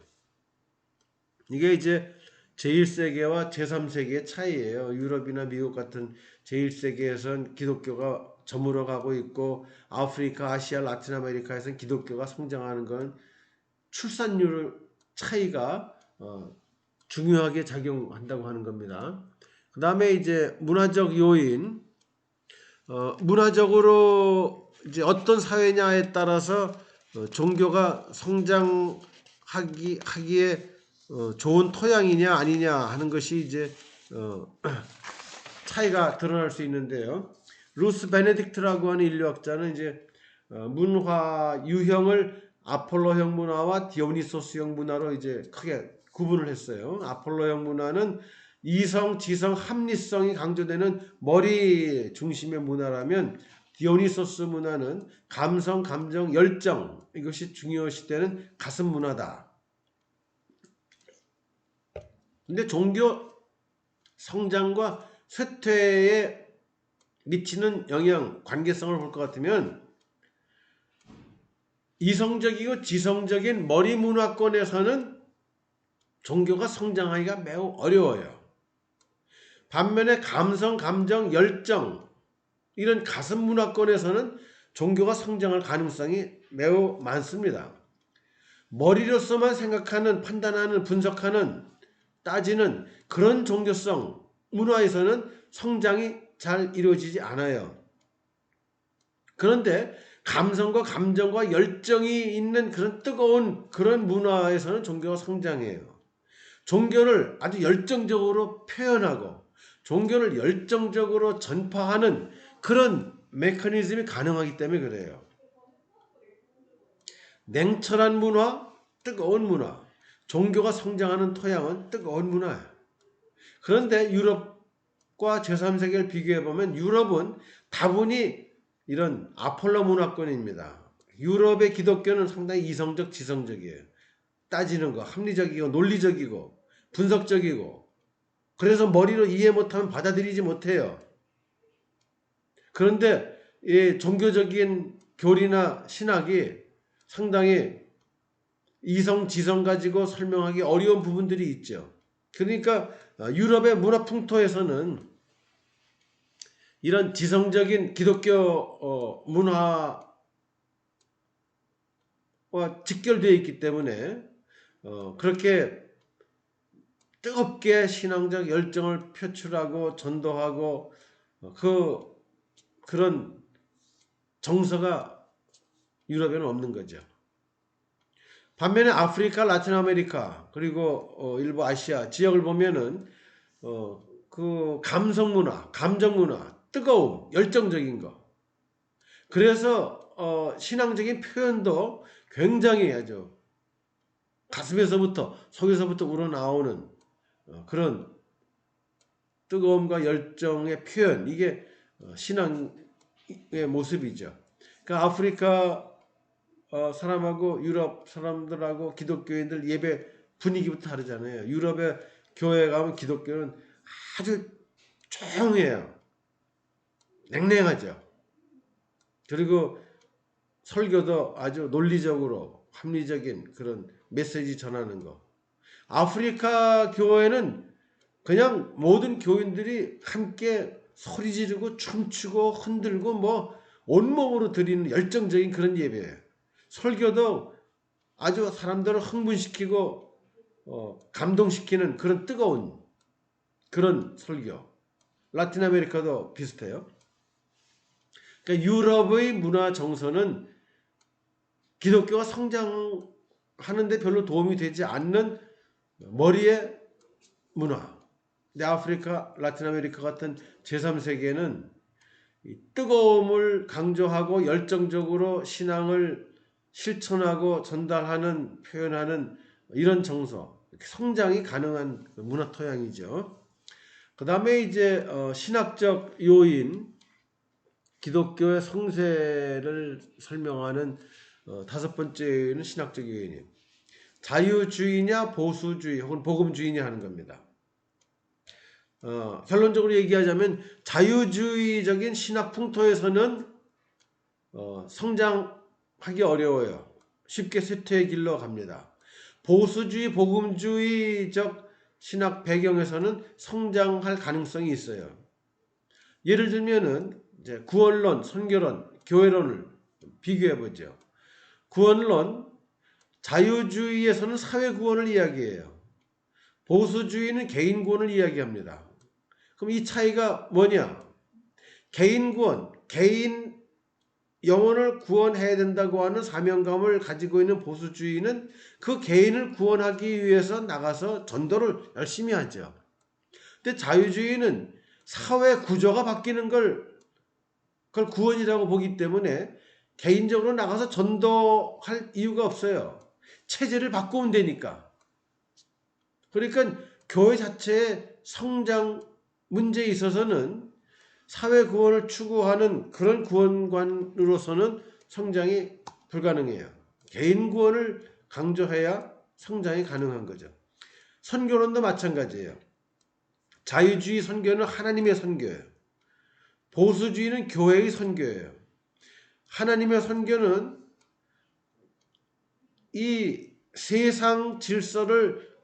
이게 이제 제1세계와 제3세계의 차이예요. 유럽이나 미국 같은 제1세계에선 기독교가 저물어 가고 있고 아프리카, 아시아, 라틴 아메리카에서는 기독교가 성장하는 건 출산율 차이가 중요하게 작용한다고 하는 겁니다. 그 다음에 이제 문화적 요인, 문화적으로 이제 어떤 사회냐에 따라서 종교가 성장하기에 좋은 토양이냐 아니냐 하는 것이 이제 차이가 드러날 수 있는데요. 루스 베네딕트라고 하는 인류학자는 이제 문화 유형을 아폴로형 문화와 디오니소스형 문화로 이제 크게 구분을 했어요. 아폴로형 문화는 이성, 지성, 합리성이 강조되는 머리 중심의 문화라면 디오니소스 문화는 감성, 감정, 열정 이것이 중요시되는 가슴 문화다. 근데 종교 성장과 쇠퇴에 미치는 영향, 관계성을 볼 것 같으면 이성적이고 지성적인 머리 문화권에서는 종교가 성장하기가 매우 어려워요. 반면에 감성, 감정, 열정 이런 가슴 문화권에서는 종교가 성장할 가능성이 매우 많습니다. 머리로서만 생각하는, 판단하는, 분석하는, 따지는 그런 종교성 문화에서는 성장이 잘 이루어지지 않아요. 그런데 감성과 감정과 열정이 있는 그런 뜨거운 그런 문화에서는 종교가 성장해요. 종교를 아주 열정적으로 표현하고 종교를 열정적으로 전파하는 그런 메커니즘이 가능하기 때문에 그래요. 냉철한 문화, 뜨거운 문화, 종교가 성장하는 토양은 뜨거운 문화예요. 그런데 유럽과 제3세계를 비교해보면 유럽은 다분히 이런 아폴로 문화권입니다. 유럽의 기독교는 상당히 이성적, 지성적이에요. 따지는 거, 합리적이고 논리적이고 분석적이고 그래서 머리로 이해 못하면 받아들이지 못해요. 그런데 이 종교적인 교리나 신학이 상당히 이성, 지성 가지고 설명하기 어려운 부분들이 있죠. 그러니까 유럽의 문화 풍토에서는 이런 지성적인 기독교 문화와 직결되어 있기 때문에 그렇게 뜨겁게 신앙적 열정을 표출하고 전도하고 그런 정서가 유럽에는 없는 거죠. 반면에 아프리카, 라틴 아메리카 그리고 일부 아시아 지역을 보면은 그 감성 문화, 감정 문화, 뜨거움, 열정적인 거. 그래서 신앙적인 표현도 굉장히 아주 가슴에서부터 속에서부터 우러나오는 그런 뜨거움과 열정의 표현 이게 신앙의 모습이죠. 그러니까 아프리카 사람하고 유럽 사람들하고 기독교인들 예배 분위기부터 다르잖아요. 유럽의 교회 가면 기독교는 아주 조용해요. 냉랭하죠. 그리고 설교도 아주 논리적으로 합리적인 그런 메시지 전하는 거. 아프리카 교회는 그냥 모든 교인들이 함께 소리 지르고 춤추고 흔들고 뭐 온몸으로 드리는 열정적인 그런 예배예요. 설교도 아주 사람들을 흥분시키고 감동시키는 그런 뜨거운 그런 설교. 라틴 아메리카도 비슷해요. 그러니까 유럽의 문화 정서는 기독교가 성장하는데 별로 도움이 되지 않는 머리의 문화. 근데 아프리카, 라틴 아메리카 같은 제3세계는 뜨거움을 강조하고 열정적으로 신앙을 실천하고 전달하는, 표현하는 이런 정서, 성장이 가능한 문화 토양이죠. 그 다음에 이제 신학적 요인, 기독교의 성세를 설명하는 다섯 번째는 신학적 요인이에요. 자유주의냐 보수주의 혹은 복음주의냐 하는 겁니다. 결론적으로 얘기하자면 자유주의적인 신학 풍토에서는 성장하기 어려워요. 쉽게 쇠퇴의 길로 갑니다. 보수주의, 복음주의적 신학 배경에서는 성장할 가능성이 있어요. 예를 들면은 이제 구원론, 선교론, 교회론을 비교해 보죠. 구원론, 자유주의에서는 사회 구원을 이야기해요. 보수주의는 개인 구원을 이야기합니다. 그럼 이 차이가 뭐냐? 개인 구원, 개인 영혼을 구원해야 된다고 하는 사명감을 가지고 있는 보수주의는 그 개인을 구원하기 위해서 나가서 전도를 열심히 하죠. 근데 자유주의는 사회 구조가 바뀌는 그걸 구원이라고 보기 때문에 개인적으로 나가서 전도할 이유가 없어요. 체제를 바꾸면 되니까. 그러니까 교회 자체의 성장 문제에 있어서는 사회 구원을 추구하는 그런 구원관으로서는 성장이 불가능해요. 개인 구원을 강조해야 성장이 가능한 거죠. 선교론도 마찬가지예요. 자유주의 선교는 하나님의 선교예요. 보수주의는 교회의 선교예요. 하나님의 선교는 이 세상 질서를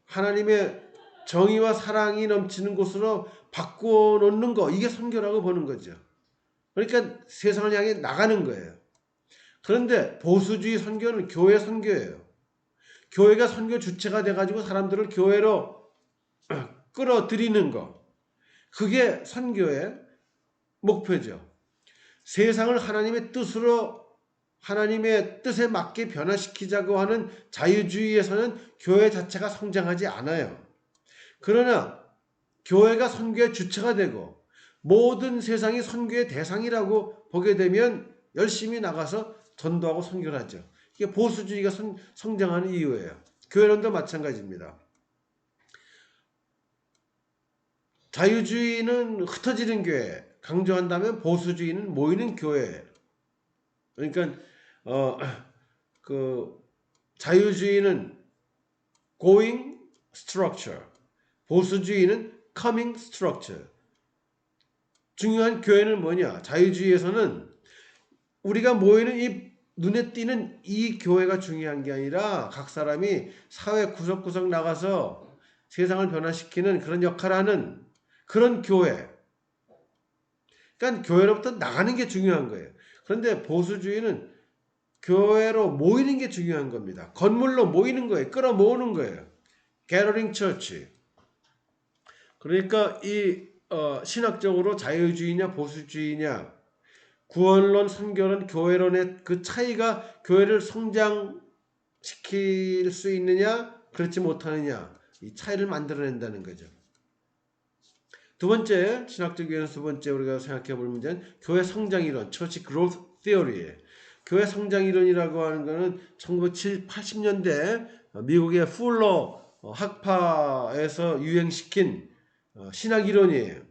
하나님의 정의와 사랑이 넘치는 곳으로 바꾸어 놓는 거, 이게 선교라고 보는 거죠. 그러니까 세상을 향해 나가는 거예요. 그런데 보수주의 선교는 교회 선교예요. 교회가 선교 주체가 돼가지고 사람들을 교회로 끌어들이는 거, 그게 선교의 목표죠. 세상을 하나님의 뜻으로, 하나님의 뜻에 맞게 변화시키자고 하는 자유주의에서는 교회 자체가 성장하지 않아요. 그러나 교회가 선교의 주체가 되고 모든 세상이 선교의 대상이라고 보게 되면 열심히 나가서 전도하고 선교를 하죠. 이게 보수주의가 성장하는 이유예요. 교회론도 마찬가지입니다. 자유주의는 흩어지는 교회 강조한다면 보수주의는 모이는 교회. 그러니까 자유주의는 going structure, 보수주의는 coming structure. 중요한 교회는 뭐냐? 자유주의에서는 우리가 모이는 이 눈에 띄는 이 교회가 중요한 게 아니라 각 사람이 사회 구석구석 나가서 세상을 변화시키는 그런 역할을 하는 그런 교회. 그러니까 교회로부터 나가는 게 중요한 거예요. 그런데 보수주의는 교회로 모이는 게 중요한 겁니다. 건물로 모이는 거예요. 끌어모으는 거예요. gathering church. 그러니까 이 신학적으로 자유주의냐 보수주의냐, 구원론, 선교론, 교회론의 그 차이가 교회를 성장시킬 수 있느냐 그렇지 못하느냐, 이 차이를 만들어낸다는 거죠. 두 번째, 신학적 요인 두 번째 우리가 생각해 볼 문제는 교회 성장이론, Church Growth Theory예요. 교회 성장이론이라고 하는 것은 1980년대 미국의 풀러 학파에서 유행시킨 신학이론이에요.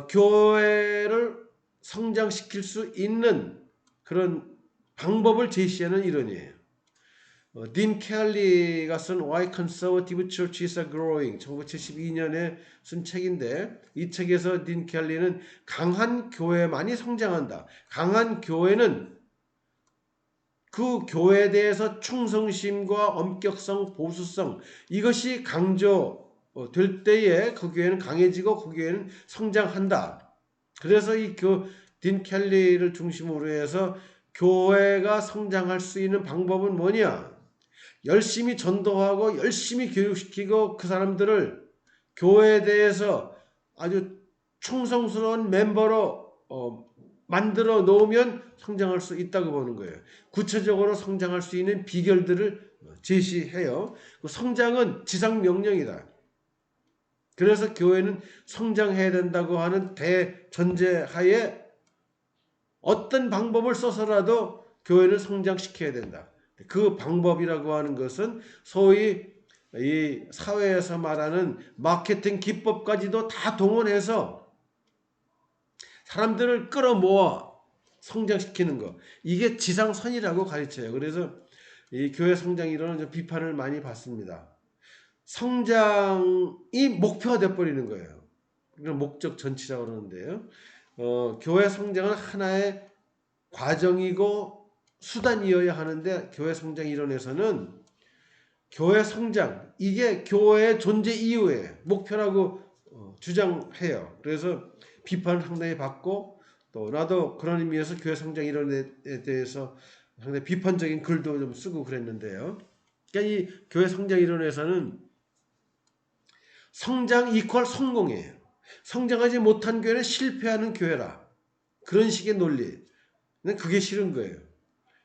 교회를 성장시킬 수 있는 그런 방법을 제시하는 이론이에요. 딘 켈리가 쓴 Why Conservative Churches Are Growing 1972년에 쓴 책인데, 이 책에서 딘 켈리는 강한 교회만이 성장한다. 강한 교회는 그 교회에 대해서 충성심과 엄격성, 보수성, 이것이 강조될 때에 그 교회는 강해지고 그 교회는 성장한다. 그래서 딘 켈리를 중심으로 해서 교회가 성장할 수 있는 방법은 뭐냐? 열심히 전도하고 열심히 교육시키고 그 사람들을 교회에 대해서 아주 충성스러운 멤버로 만들어 놓으면 성장할 수 있다고 보는 거예요. 구체적으로 성장할 수 있는 비결들을 제시해요. 성장은 지상 명령이다. 그래서 교회는 성장해야 된다고 하는 대전제하에 어떤 방법을 써서라도 교회를 성장시켜야 된다. 그 방법이라고 하는 것은 소위 이 사회에서 말하는 마케팅 기법까지도 다 동원해서 사람들을 끌어모아 성장시키는 거. 이게 지상선이라고 가르쳐요. 그래서 이 교회 성장 이론은 비판을 많이 받습니다. 성장이 목표가 돼버리는 거예요. 이건 목적 전치라고 그러는데요. 교회 성장은 하나의 과정이고 수단이어야 하는데 교회 성장 이론에서는 교회 성장 이게 교회의 존재 이유의 목표라고 주장해요. 그래서 비판을 상당히 받고 또 나도 그런 의미에서 교회 성장 이론에 대해서 상당히 비판적인 글도 좀 쓰고 그랬는데요. 그러니까 이 교회 성장 이론에서는 성장 이퀄 성공이에요. 성장하지 못한 교회는 실패하는 교회라. 그런 식의 논리. 그게 싫은 거예요.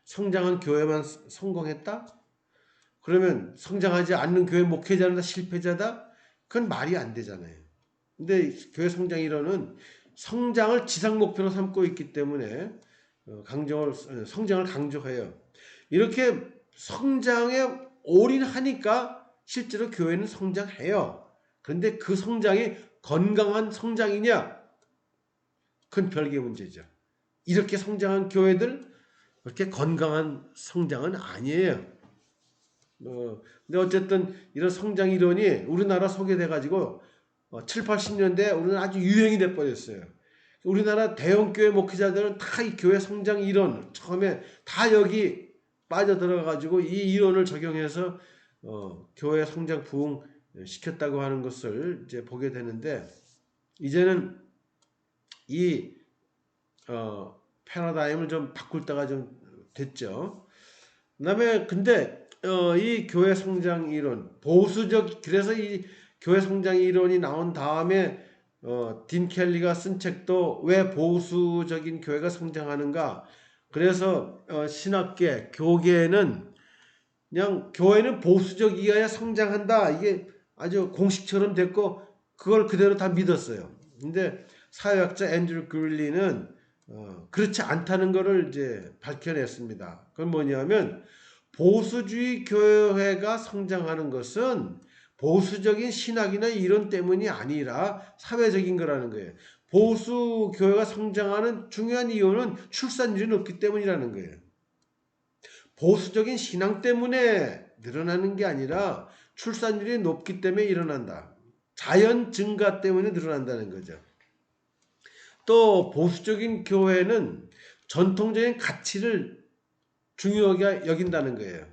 성장한 교회만 성공했다? 그러면 성장하지 않는 교회 목회자는 다 실패자다? 그건 말이 안 되잖아요. 근데 교회 성장 이론은 성장을 지상 목표로 삼고 있기 때문에 성장을 강조해요. 이렇게 성장에 올인하니까 실제로 교회는 성장해요. 그런데 그 성장이 건강한 성장이냐? 그건 별개의 문제죠. 이렇게 성장한 교회들 그렇게 건강한 성장은 아니에요. 근데 어쨌든 이런 성장 이론이 우리나라 소개돼 가지고 7, 80년대 우리는 아주 유행이 돼 버렸어요. 우리나라 대형교회 목회자들은 다 이 교회 성장 이론 처음에 다 여기 빠져들어 가지고 이 이론을 적용해서 교회 성장 부흥 시켰다고 하는 것을 이제 보게 되는데 이제는 이 패러다임을 좀 바꿀 때가 좀 됐죠. 그다음에 근데 이 교회 성장 이론 보수적 그래서 이 교회 성장 이론이 나온 다음에 딘 켈리가 쓴 책도 왜 보수적인 교회가 성장하는가. 그래서 신학계 교계는 그냥 교회는 보수적이어야 성장한다. 이게 아주 공식처럼 됐고 그걸 그대로 다 믿었어요. 근데 사회학자 앤드류 그릴리는 그렇지 않다는 것을 이제 밝혀냈습니다. 그건 뭐냐면 보수주의 교회가 성장하는 것은 보수적인 신학이나 이론 때문이 아니라 사회적인 거라는 거예요. 보수 교회가 성장하는 중요한 이유는 출산율이 높기 때문이라는 거예요. 보수적인 신앙 때문에 늘어나는 게 아니라 출산율이 높기 때문에 일어난다. 자연 증가 때문에 늘어난다는 거죠. 또 보수적인 교회는 전통적인 가치를 중요하게 여긴다는 거예요.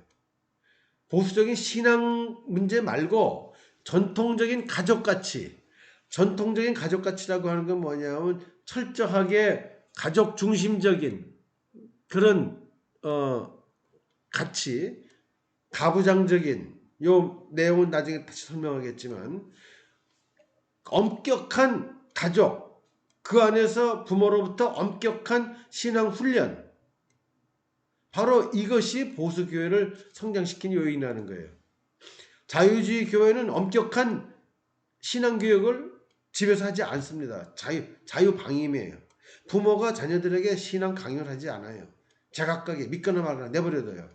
보수적인 신앙 문제 말고 전통적인 가족가치. 전통적인 가족가치라고 하는 건 뭐냐면 철저하게 가족 중심적인 그런 가치, 가부장적인 요 내용은 나중에 다시 설명하겠지만 엄격한 가족, 그 안에서 부모로부터 엄격한 신앙 훈련, 바로 이것이 보수교회를 성장시킨 요인이라는 거예요. 자유주의 교회는 엄격한 신앙교육을 집에서 하지 않습니다. 자유방임이에요. 부모가 자녀들에게 신앙 강요를 하지 않아요. 제각각에 믿거나 말거나 내버려둬요.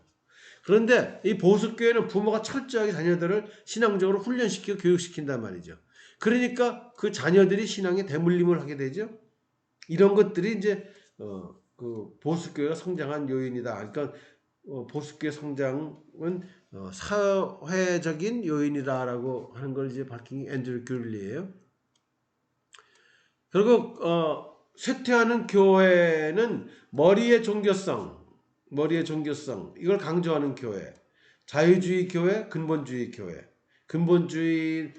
그런데 이 보수교회는 부모가 철저하게 자녀들을 신앙적으로 훈련시키고 교육시킨단 말이죠. 그러니까 그 자녀들이 신앙에 대물림을 하게 되죠. 이런 것들이 이제 그 보수교회가 성장한 요인이다. 그러니까 보수교회 성장은 사회적인 요인이다라고 하는 걸 이제 밝힌 게 앤드류 귤리예요. 결국 쇠퇴하는 교회는 머리의 종교성 이걸 강조하는 교회, 자유주의 교회, 근본주의 교회, 근본주의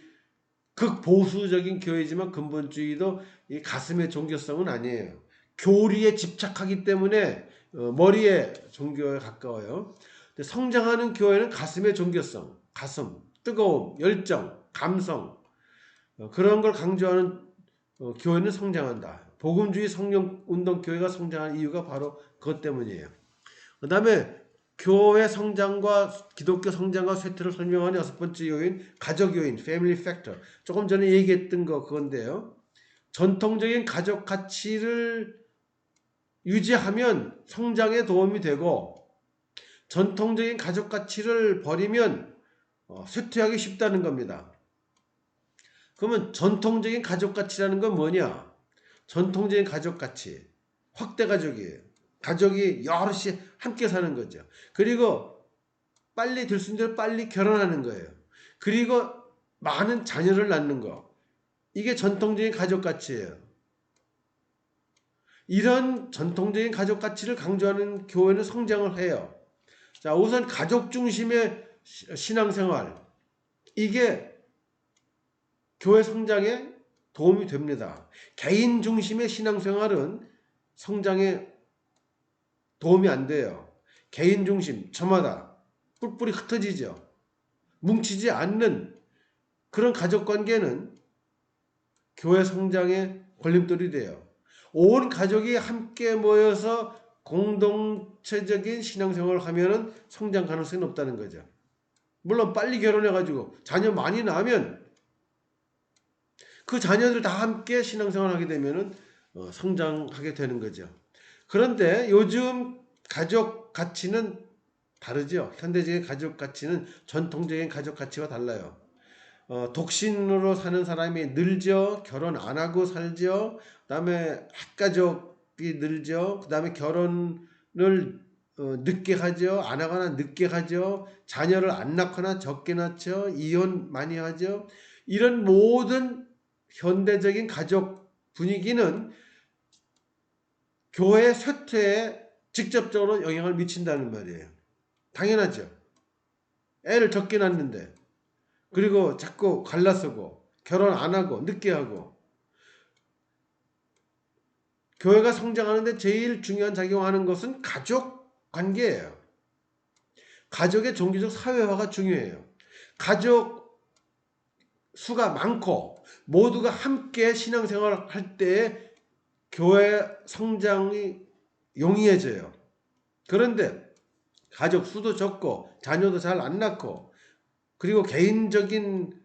극보수적인 교회지만 근본주의도 이 가슴의 종교성은 아니에요. 교리에 집착하기 때문에 머리의 종교에 가까워요. 근데 성장하는 교회는 가슴의 종교성, 가슴, 뜨거움, 열정, 감성 그런 걸 강조하는 교회는 성장한다. 복음주의 성령운동 교회가 성장한 이유가 바로 그것 때문이에요. 그 다음에 교회 성장과 기독교 성장과 쇠퇴를 설명하는 6번째 요인, 가족 요인, family factor. 조금 전에 얘기했던 거 그건데요. 전통적인 가족 가치를 유지하면 성장에 도움이 되고 전통적인 가족 가치를 버리면 쇠퇴하기 쉽다는 겁니다. 그러면 전통적인 가족 가치라는 건 뭐냐? 전통적인 가족 가치, 확대 가족이에요. 가족이 여럿이 함께 사는 거죠. 그리고 빨리 될 수 있는 대로 빨리 결혼하는 거예요. 그리고 많은 자녀를 낳는 거. 이게 전통적인 가족 가치예요. 이런 전통적인 가족 가치를 강조하는 교회는 성장을 해요. 자, 우선 가족 중심의 신앙생활. 이게 교회 성장에 도움이 됩니다. 개인 중심의 신앙생활은 성장에 도움이 안 돼요. 개인 중심, 저마다 뿔뿔이 흩어지죠. 뭉치지 않는 그런 가족관계는 교회 성장의 걸림돌이 돼요. 온 가족이 함께 모여서 공동체적인 신앙생활을 하면 성장 가능성이 높다는 거죠. 물론 빨리 결혼해가지고 자녀 많이 낳으면 그 자녀들 다 함께 신앙생활을 하게 되면 성장하게 되는 거죠. 그런데 요즘 가족 가치는 다르죠. 현대적인 가족 가치는 전통적인 가족 가치와 달라요. 독신으로 사는 사람이 늘죠. 결혼 안 하고 살죠. 그 다음에 핵가족이 늘죠. 그 다음에 결혼을 늦게 하죠. 안 하거나 늦게 하죠. 자녀를 안 낳거나 적게 낳죠. 이혼 많이 하죠. 이런 모든 현대적인 가족 분위기는 교회 쇠퇴에 직접적으로 영향을 미친다는 말이에요. 당연하죠. 애를 적게 낳는데 그리고 자꾸 갈라서고 결혼 안 하고 늦게 하고 교회가 성장하는데 제일 중요한 작용하는 것은 가족 관계예요. 가족의 종교적 사회화가 중요해요. 가족 수가 많고 모두가 함께 신앙생활을 할 때 교회 성장이 용이해져요. 그런데 가족 수도 적고 자녀도 잘 안 낳고 그리고 개인적인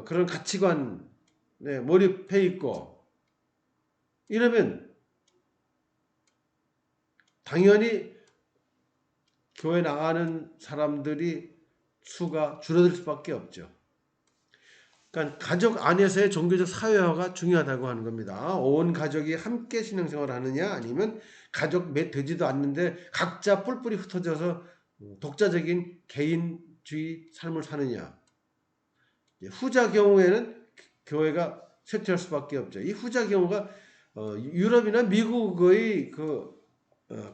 그런 가치관에 몰입해 있고 이러면 당연히 교회 나가는 사람들이 수가 줄어들 수밖에 없죠. 그러니까 가족 안에서의 종교적 사회화가 중요하다고 하는 겁니다. 온 가족이 함께 신앙생활을 하느냐 아니면 가족 몇 되지도 않는데 각자 뿔뿔이 흩어져서 독자적인 개인주의 삶을 사느냐. 후자 경우에는 교회가 쇠퇴할 수밖에 없죠. 이 후자 경우가 유럽이나 미국의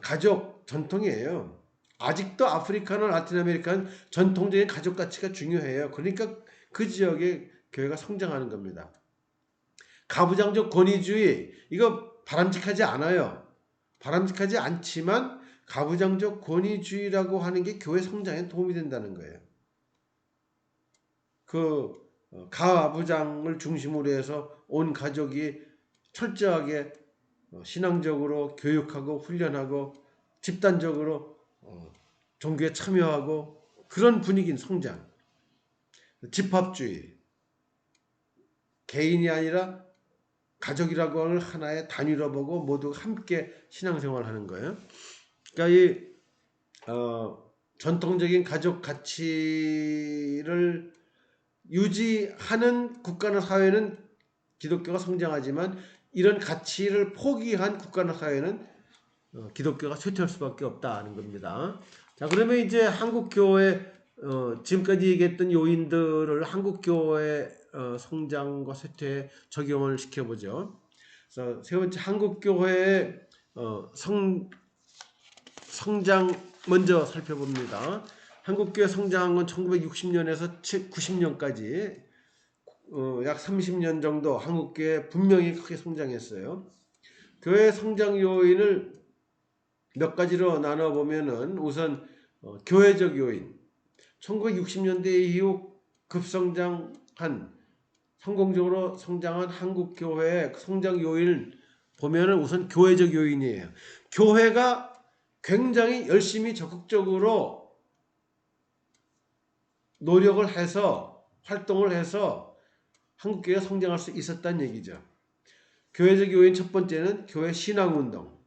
가족 전통이에요. 아직도 아프리카나 라틴 아메리카는 전통적인 가족 가치가 중요해요. 그러니까 그 지역의 교회가 성장하는 겁니다. 가부장적 권위주의 이거 바람직하지 않아요. 바람직하지 않지만 가부장적 권위주의라고 하는 게 교회 성장에 도움이 된다는 거예요. 가부장을 중심으로 해서 온 가족이 철저하게 신앙적으로 교육하고 훈련하고 집단적으로 종교에 참여하고 그런 분위기인 성장. 집합주의. 개인이 아니라 가족이라고 하는 하나의 단위로 보고 모두 함께 신앙생활을 하는 거예요. 그러니까 전통적인 가족 가치를 유지하는 국가나 사회는 기독교가 성장하지만 이런 가치를 포기한 국가나 사회는 기독교가 쇠퇴할 수밖에 없다는 겁니다. 자, 그러면 이제 한국교회 지금까지 얘기했던 요인들을 한국교회 성장과 쇠퇴에 적용을 시켜보죠. 그래서 세 번째 한국교회의 성장 먼저 살펴봅니다. 한국교회 성장한 건 1960년에서 90년까지 약 30년 정도 한국교회 분명히 크게 성장했어요. 교회 성장 요인을 몇 가지로 나눠 보면은 우선 교회적 요인, 1960년대 이후 급성장한 성공적으로 성장한 한국 교회의 성장 요인을 보면은 우선 교회적 요인이에요. 교회가 굉장히 열심히 적극적으로 노력을 해서 활동을 해서 한국 교회가 성장할 수 있었다는 얘기죠. 교회적 요인 첫 번째는 교회 신앙운동.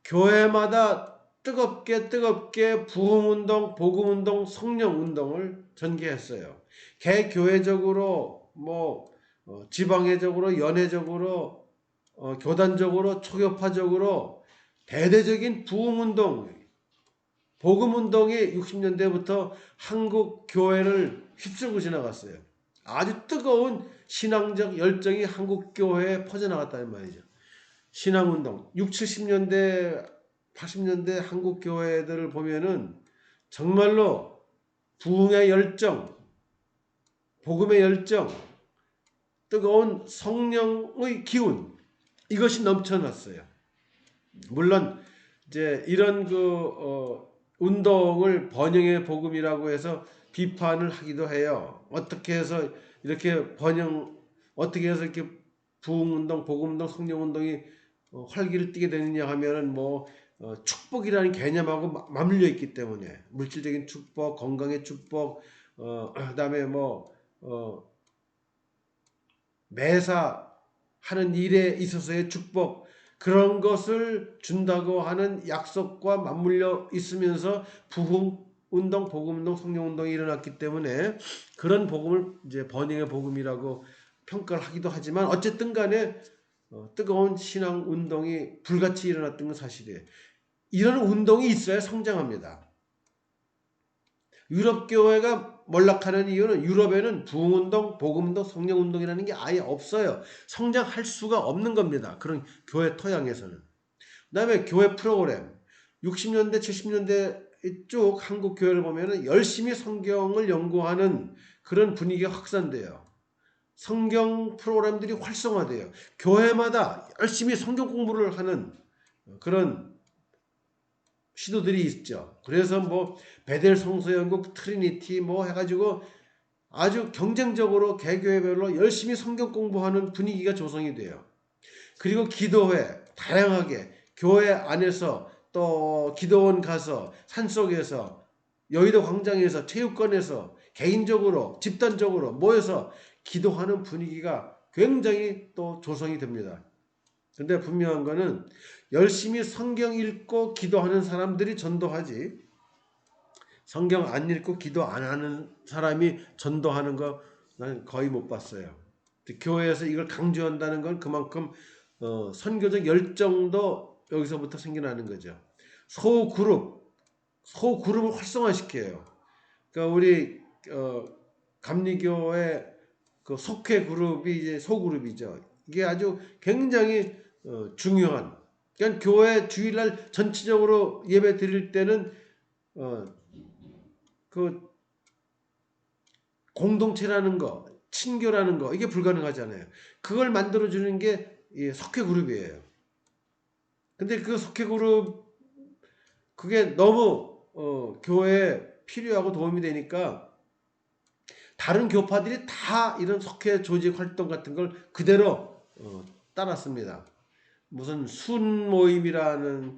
교회마다 뜨겁게 부흥운동, 복음운동, 성령운동을 전개했어요. 개교회적으로 지방회적으로 연회적으로 교단적으로 초교파적으로 대대적인 부흥운동, 복음운동이 60년대부터 한국 교회를 휩쓸고 지나갔어요. 아주 뜨거운 신앙적 열정이 한국 교회에 퍼져나갔다는 말이죠. 신앙운동 6, 70년대 80년대 한국 교회들을 보면은 정말로 부흥의 열정, 복음의 열정, 뜨거운 성령의 기운, 이것이 넘쳐났어요. 물론 이제 이런 운동을 번영의 복음이라고 해서 비판을 하기도 해요. 어떻게 해서 이렇게 어떻게 해서 이렇게 부흥운동, 복음운동, 성령운동이 활기를 띠게 되느냐 하면은 축복이라는 개념하고 맞물려 있기 때문에 물질적인 축복, 건강의 축복, 그다음에 매사 하는 일에 있어서의 축복, 그런 것을 준다고 하는 약속과 맞물려 있으면서 부흥운동, 복음운동, 성령운동이 일어났기 때문에 그런 복음을 이제 번영의 복음이라고 평가를 하기도 하지만 어쨌든 간에 뜨거운 신앙운동이 불같이 일어났던 건 사실이에요. 이런 운동이 있어야 성장합니다. 유럽 교회가 몰락하는 이유는 유럽에는 부흥운동, 복음운동, 성령운동이라는 게 아예 없어요. 성장할 수가 없는 겁니다. 그런 교회 토양에서는. 그 다음에 교회 프로그램. 60년대, 70년대 쭉 한국 교회를 보면은 열심히 성경을 연구하는 그런 분위기가 확산돼요. 성경 프로그램들이 활성화돼요. 교회마다 열심히 성경 공부를 하는 그런 시도들이 있죠. 그래서 베델 성서연국, 트리니티 해가지고 아주 경쟁적으로 개교회별로 열심히 성경 공부하는 분위기가 조성이 돼요. 그리고 기도회 다양하게 교회 안에서 또 기도원 가서 산속에서 여의도 광장에서 체육관에서 개인적으로 집단적으로 모여서 기도하는 분위기가 굉장히 또 조성이 됩니다. 근데 분명한 거는 열심히 성경 읽고 기도하는 사람들이 전도하지, 성경 안 읽고 기도 안 하는 사람이 전도하는 거 난 거의 못 봤어요. 교회에서 이걸 강조한다는 건 그만큼 선교적 열정도 여기서부터 생겨나는 거죠. 소그룹을 활성화시켜요. 그러니까 우리 감리교의 그 속회 그룹이 이제 소그룹이죠. 이게 아주 굉장히 중요한. 그러니까 교회 주일날 전체적으로 예배 드릴 때는 그 공동체라는 거, 친교라는 거, 이게 불가능하잖아요. 그걸 만들어주는 게 속회 그룹이에요. 근데 그 속회 그룹, 그게 너무 교회에 필요하고 도움이 되니까 다른 교파들이 다 이런 속회 조직 활동 같은 걸 그대로 따랐습니다. 무슨 순 모임이라는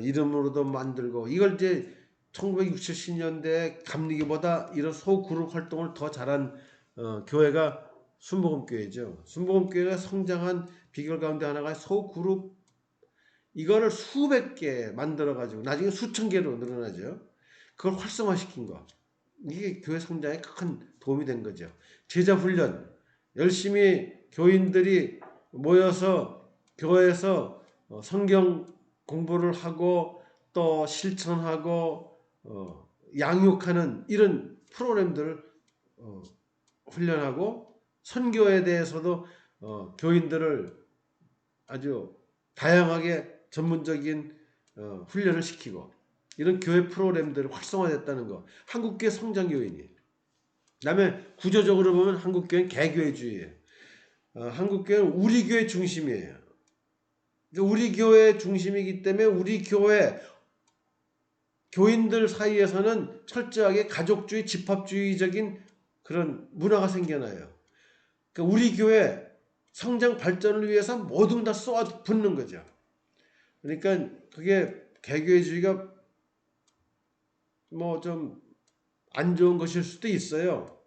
이름으로도 만들고, 이걸 이제 1960, 70년대 감리교보다 이런 소그룹 활동을 더 잘한 교회가 순복음교회죠. 순복음교회가 성장한 비결 가운데 하나가 소그룹, 이거를 수백 개 만들어 가지고 나중에 수천 개로 늘어나죠. 그걸 활성화시킨 거, 이게 교회 성장에 큰 도움이 된 거죠. 제자 훈련, 열심히 교인들이 모여서 교회에서 성경 공부를 하고 또 실천하고 양육하는 이런 프로그램들을 훈련하고, 선교에 대해서도 교인들을 아주 다양하게 전문적인 훈련을 시키고, 이런 교회 프로그램들이 활성화됐다는 거, 한국교회 성장 요인이에요. 그 다음에 구조적으로 보면 한국교회는 개교회주의예요. 한국교회는 우리 교회 중심이에요. 우리 교회 중심이기 때문에 우리 교회 교인들 사이에서는 철저하게 가족주의, 집합주의적인 그런 문화가 생겨나요. 그러니까 우리 교회 성장 발전을 위해서 모든 다 쏟아 붓는 거죠. 그러니까 그게 개교회주의가 뭐 좀 안 좋은 것일 수도 있어요.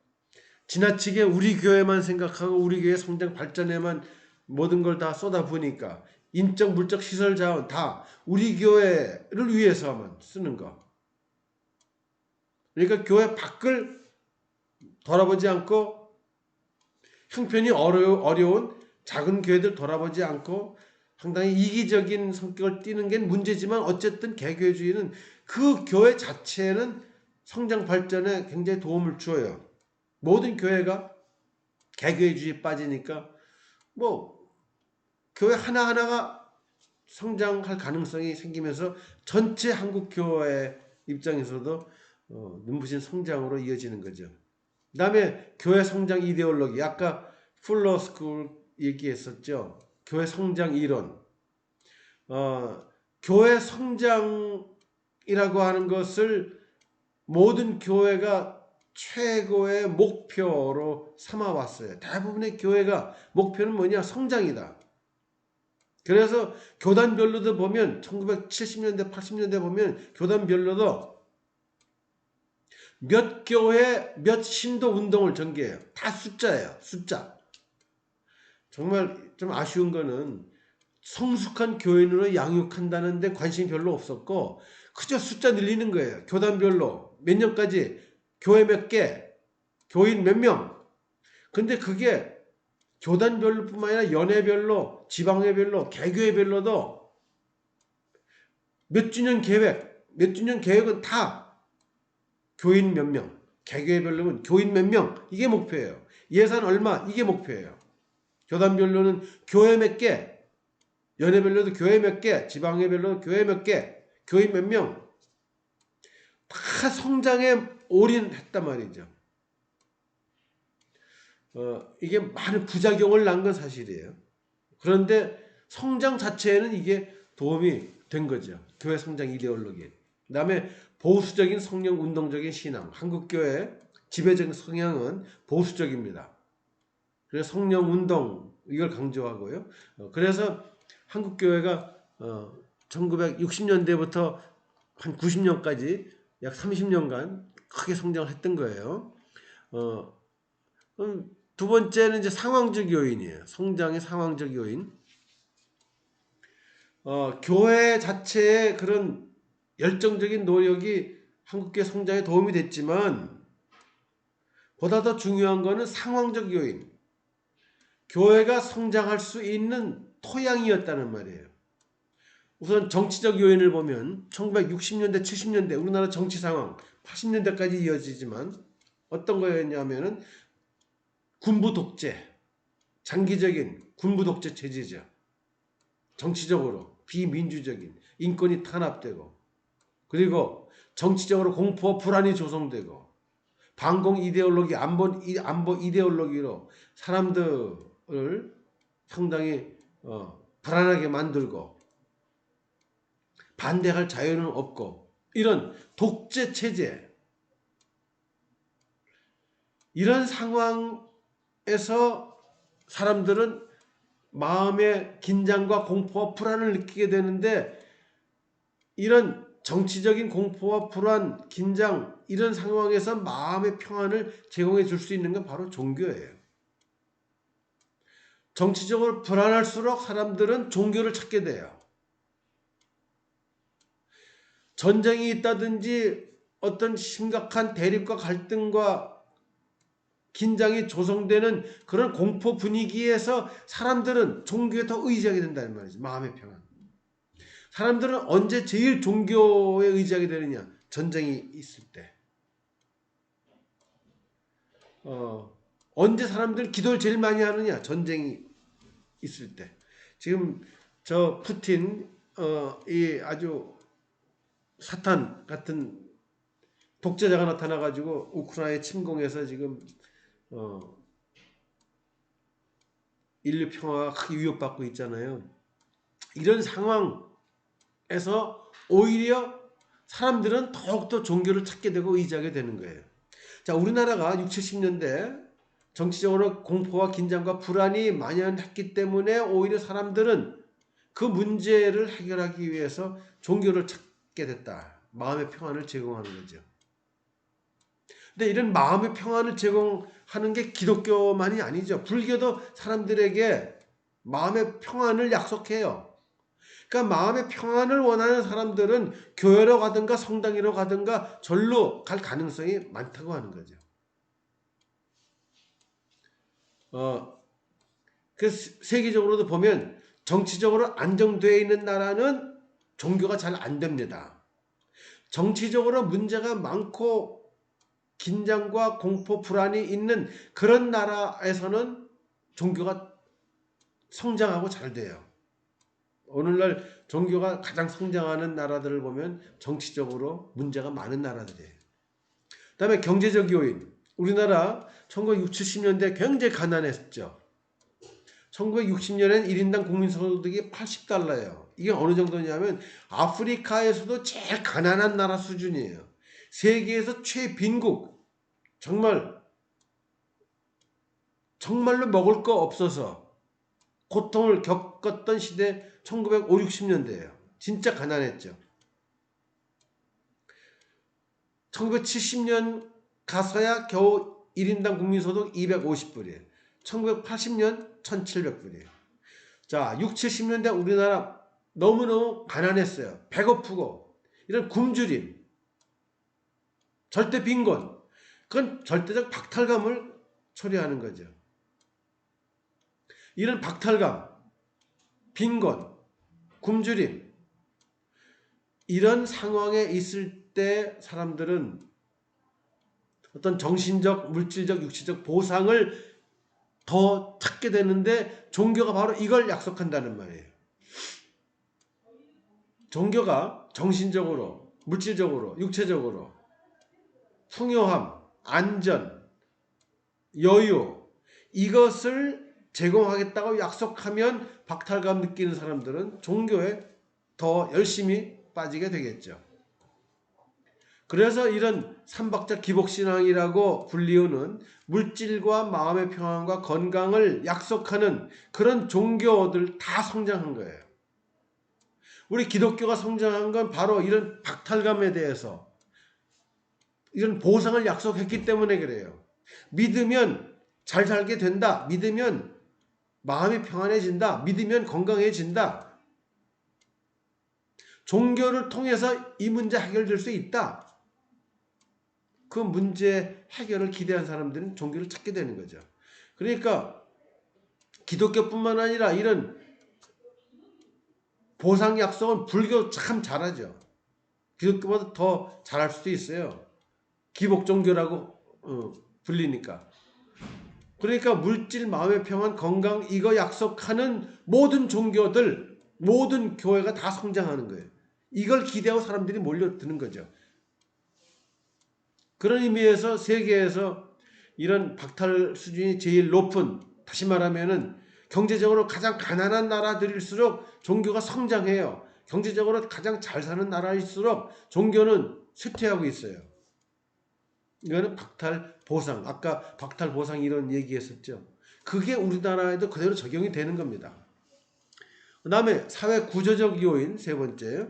지나치게 우리 교회만 생각하고 우리 교회 성장 발전에만 모든 걸 다 쏟아부으니까 인적 물적 시설 자원 다 우리 교회를 위해서만 쓰는 거. 그러니까 교회 밖을 돌아보지 않고 형편이 어려운 작은 교회들 돌아보지 않고 상당히 이기적인 성격을 띠는 게 문제지만 어쨌든 개교회주의는 그 교회 자체는 성장 발전에 굉장히 도움을 주어요. 모든 교회가 개교회주의에 빠지니까 뭐 교회 하나하나가 성장할 가능성이 생기면서 전체 한국 교회 입장에서도 눈부신 성장으로 이어지는 거죠. 그 다음에 교회 성장 이데올로기, 아까 풀러 스쿨 얘기했었죠. 교회 성장 이론. 교회 성장이라고 하는 것을 모든 교회가 최고의 목표로 삼아왔어요. 대부분의 교회가 목표는 뭐냐? 성장이다. 그래서 교단별로도 보면 1970년대, 80년대 보면 교단별로도 몇 교회, 몇 신도 운동을 전개해요. 다 숫자예요. 숫자. 정말 좀 아쉬운 거는 성숙한 교인으로 양육한다는 데 관심이 별로 없었고 그저 숫자 늘리는 거예요. 교단별로 몇 년까지 교회 몇 개, 교인 몇 명. 근데 그게 교단별로 뿐만 아니라 연회별로, 지방회별로, 개교회별로도 몇 주년 계획, 몇 주년 계획은 다 교인 몇 명, 개교회별로는 교인 몇 명, 이게 목표예요. 예산 얼마, 이게 목표예요. 교단별로는 교회 몇 개, 연회별로도 교회 몇 개, 지방회별로도 교회 몇 개, 교인 몇 명, 다 성장에 올인했단 말이죠. 이게 많은 부작용을 낳은 건 사실이에요. 그런데 성장 자체에는 이게 도움이 된 거죠. 교회 성장 이데올로기. 그 다음에 보수적인 성령 운동적인 신앙. 한국교회 지배적인 성향은 보수적입니다. 그래서 성령 운동 이걸 강조하고요. 그래서 한국교회가 1960년대부터 한 90년까지 약 30년간 크게 성장을 했던 거예요. 두 번째는 이제 상황적 요인이에요. 성장의 상황적 요인. 교회 자체의 그런 열정적인 노력이 한국교회 성장에 도움이 됐지만 보다 더 중요한 것은 상황적 요인. 교회가 성장할 수 있는 토양이었다는 말이에요. 우선 정치적 요인을 보면 1960년대, 70년대 우리나라 정치 상황 80년대까지 이어지지만 어떤 거였냐면은 군부 독재, 장기적인 군부 독재 체제죠. 정치적으로 비민주적인 인권이 탄압되고 그리고 정치적으로 공포와 불안이 조성되고 반공 이데올로기, 안보 이데올로기로 사람들을 상당히 불안하게 만들고 반대할 자유는 없고 이런 독재 체제 이런 상황에서 사람들은 마음의 긴장과 공포와 불안을 느끼게 되는데 이런 정치적인 공포와 불안, 긴장 이런 상황에서 마음의 평안을 제공해 줄 수 있는 건 바로 종교예요. 정치적으로 불안할수록 사람들은 종교를 찾게 돼요. 전쟁이 있다든지 어떤 심각한 대립과 갈등과 긴장이 조성되는 그런 공포 분위기에서 사람들은 종교에 더 의지하게 된다는 말이죠. 마음의 평안. 사람들은 언제 제일 종교에 의지하게 되느냐? 전쟁이 있을 때. 언제 사람들은 기도를 제일 많이 하느냐? 전쟁이 있을 때. 지금 저 푸틴 이 아주 사탄 같은 독재자가 나타나가지고 우크라이나에 침공해서 지금 인류 평화가 크게 위협받고 있잖아요. 이런 상황에서 오히려 사람들은 더욱더 종교를 찾게 되고 의지하게 되는 거예요. 자, 우리나라가 6, 70년대 정치적으로 공포와 긴장과 불안이 만연했기 때문에 오히려 사람들은 그 문제를 해결하기 위해서 종교를 찾게 됐다. 마음의 평안을 제공하는 거죠. 근데 이런 마음의 평안을 제공하는 게 기독교만이 아니죠. 불교도 사람들에게 마음의 평안을 약속해요. 그러니까 마음의 평안을 원하는 사람들은 교회로 가든가 성당으로 가든가 절로 갈 가능성이 많다고 하는 거죠. 그 세계적으로도 보면 정치적으로 안정되어 있는 나라는 종교가 잘 안 됩니다. 정치적으로 문제가 많고 긴장과 공포, 불안이 있는 그런 나라에서는 종교가 성장하고 잘 돼요. 오늘날 종교가 가장 성장하는 나라들을 보면 정치적으로 문제가 많은 나라들이에요. 그 다음에 경제적 요인. 우리나라 1960, 70년대 굉장히 가난했죠. 1960년엔 1인당 국민소득이 80달러예요. 이게 어느 정도냐면 아프리카에서도 제일 가난한 나라 수준이에요. 세계에서 최빈국. 정말로 먹을 거 없어서 고통을 겪었던 시대 1950, 60년대예요. 진짜 가난했죠. 1970년 가서야 겨우 1인당 국민소득 250불이에요. 1980년 1700불이에요. 자, 6, 70년대 우리나라 너무너무 가난했어요. 배고프고 이런 굶주림, 절대 빈곤, 그건 절대적 박탈감을 초래하는 거죠. 이런 박탈감, 빈곤, 굶주림 이런 상황에 있을 때 사람들은 어떤 정신적, 물질적, 육체적 보상을 더 찾게 되는데 종교가 바로 이걸 약속한다는 말이에요. 종교가 정신적으로, 물질적으로, 육체적으로 풍요함, 안전, 여유 이것을 제공하겠다고 약속하면 박탈감 느끼는 사람들은 종교에 더 열심히 빠지게 되겠죠. 그래서 이런 삼박자 기복신앙이라고 불리우는 물질과 마음의 평안과 건강을 약속하는 그런 종교들 다 성장한 거예요. 우리 기독교가 성장한 건 바로 이런 박탈감에 대해서 이런 보상을 약속했기 때문에 그래요. 믿으면 잘 살게 된다. 믿으면 마음이 평안해진다. 믿으면 건강해진다. 종교를 통해서 이 문제 해결될 수 있다. 그 문제 해결을 기대한 사람들은 종교를 찾게 되는 거죠. 그러니까 기독교뿐만 아니라 이런 보상 약속은 불교 참 잘하죠. 기독교보다 더 잘할 수도 있어요. 기복 종교라고 불리니까. 그러니까 물질, 마음의 평안, 건강 이거 약속하는 모든 종교들, 모든 교회가 다 성장하는 거예요. 이걸 기대하고 사람들이 몰려드는 거죠. 그런 의미에서 세계에서 이런 박탈 수준이 제일 높은, 다시 말하면은 경제적으로 가장 가난한 나라들일수록 종교가 성장해요. 경제적으로 가장 잘 사는 나라일수록 종교는 쇠퇴하고 있어요. 이거는 박탈 보상, 아까 박탈 보상 이런 얘기했었죠. 그게 우리나라에도 그대로 적용이 되는 겁니다. 그 다음에 사회 구조적 요인 세 번째.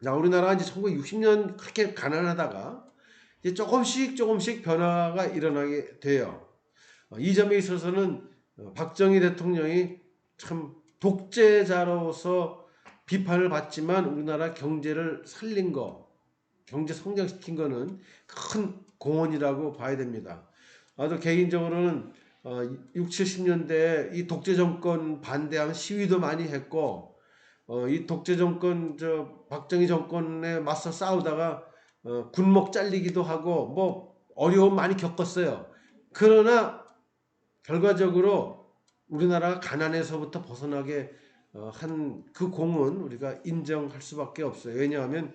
자, 우리나라가 이제 1960년 그렇게 가난하다가 이제 조금씩 변화가 일어나게 돼요. 이 점에 있어서는 박정희 대통령이 참 독재자로서 비판을 받지만 우리나라 경제를 살린 거, 경제 성장시킨 거는 큰 공헌이라고 봐야 됩니다. 나도 개인적으로는 6, 70년대에 이 독재 정권 반대한 시위도 많이 했고 이 독재 정권 박정희 정권에 맞서 싸우다가 군목 잘리기도 하고 뭐 어려움 많이 겪었어요. 그러나 결과적으로 우리나라가 가난에서부터 벗어나게 한 그 공은 우리가 인정할 수밖에 없어요. 왜냐하면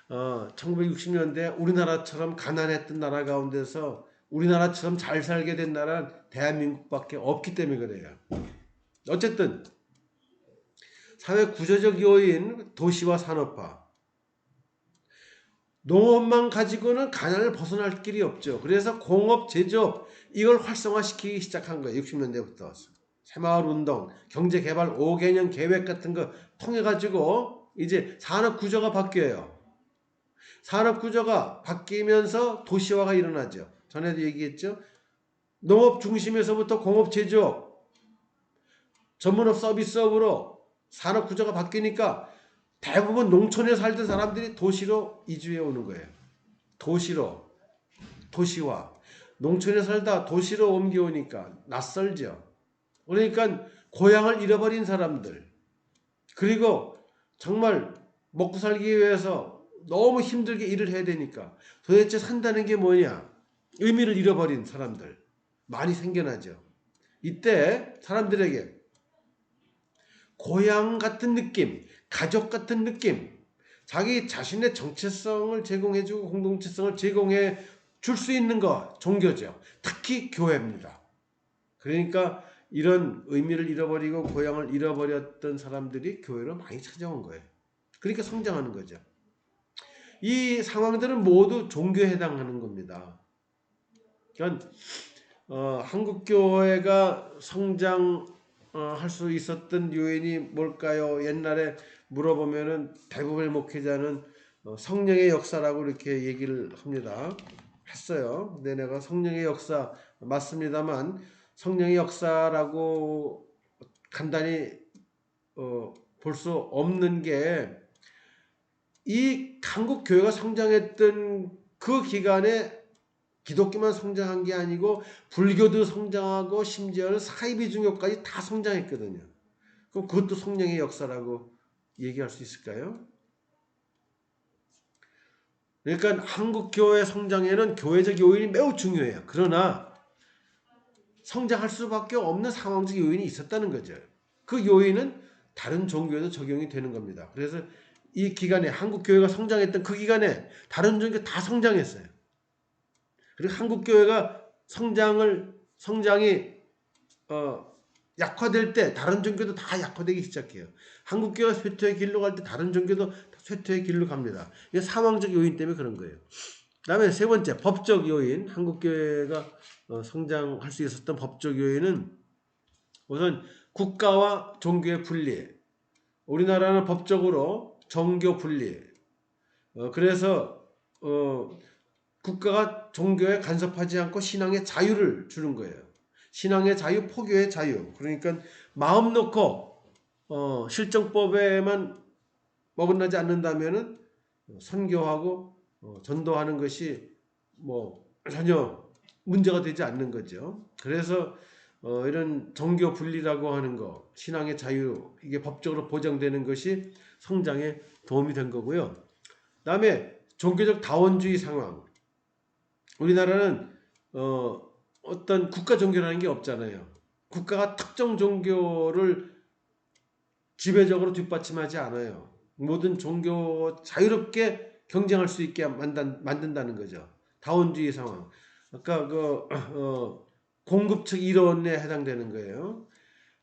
1960년대 우리나라처럼 가난했던 나라 가운데서 우리나라처럼 잘 살게 된 나라는 대한민국밖에 없기 때문에 그래요. 어쨌든 사회 구조적 요인, 도시화 산업화. 농업만 가지고는 가난을 벗어날 길이 없죠. 그래서 공업, 제조업 이걸 활성화시키기 시작한 거예요. 60년대부터. 새마을운동, 경제개발 5개년 계획 같은 거 통해 가지고 이제 산업구조가 바뀌어요. 산업구조가 바뀌면서 도시화가 일어나죠. 전에도 얘기했죠. 농업 중심에서부터 공업, 제조업, 전문업, 서비스업으로 산업구조가 바뀌니까 대부분 농촌에 살던 사람들이 도시로 이주해 오는 거예요. 도시로, 도시화. 농촌에 살다 도시로 옮겨오니까 낯설죠. 그러니까 고향을 잃어버린 사람들, 그리고 정말 먹고 살기 위해서 너무 힘들게 일을 해야 되니까 도대체 산다는 게 뭐냐, 의미를 잃어버린 사람들 많이 생겨나죠. 이때 사람들에게 고향 같은 느낌, 가족 같은 느낌, 자기 자신의 정체성을 제공해주고 공동체성을 제공해 줄 수 있는 거 종교죠. 특히 교회입니다. 그러니까 이런 의미를 잃어버리고 고향을 잃어버렸던 사람들이 교회로 많이 찾아온 거예요. 그러니까 성장하는 거죠. 이 상황들은 모두 종교에 해당하는 겁니다. 그러니까 한국 교회가 성장할 수 있었던 요인이 뭘까요? 옛날에 물어보면은 대부분의 목회자는 성령의 역사라고 이렇게 얘기를 합니다. 했어요. 근데 내가 성령의 역사 맞습니다만 성령의 역사라고 간단히 볼 수 없는 게, 이 한국 교회가 성장했던 그 기간에 기독교만 성장한 게 아니고 불교도 성장하고 심지어는 사이비종교까지 다 성장했거든요. 그럼 그것도 성령의 역사라고 얘기할 수 있을까요? 그러니까 한국 교회 성장에는 교회적 요인이 매우 중요해요. 그러나 성장할 수밖에 없는 상황적 요인이 있었다는 거죠. 그 요인은 다른 종교에도 적용이 되는 겁니다. 그래서 이 기간에 한국 교회가 성장했던 그 기간에 다른 종교 다 성장했어요. 그리고 한국 교회가 성장이 약화될 때 다른 종교도 다 약화되기 시작해요. 한국 교회가 쇠퇴의 길로 갈 때 다른 종교도 쇠퇴의 길로 갑니다. 이게 상황적 요인 때문에 그런 거예요. 그다음에 세 번째, 법적 요인. 한국 교회가 성장할 수 있었던 법적 요인은 우선 국가와 종교의 분리. 우리나라는 법적으로 정교 분리. 그래서 국가가 종교에 간섭하지 않고 신앙의 자유를 주는 거예요. 신앙의 자유, 포교의 자유. 그러니까 마음 놓고 실정법에만 어긋나지 않는다면은 선교하고 전도하는 것이 뭐 전혀 문제가 되지 않는 거죠. 그래서 이런 종교 분리라고 하는 거, 신앙의 자유, 이게 법적으로 보장되는 것이 성장에 도움이 된 거고요. 그다음에 종교적 다원주의 상황. 우리나라는 어떤 국가 종교라는 게 없잖아요. 국가가 특정 종교를 지배적으로 뒷받침하지 않아요. 모든 종교 자유롭게 경쟁할 수 있게 만든다는 거죠. 다원주의 상황. 아까 공급측 이론에 해당되는 거예요.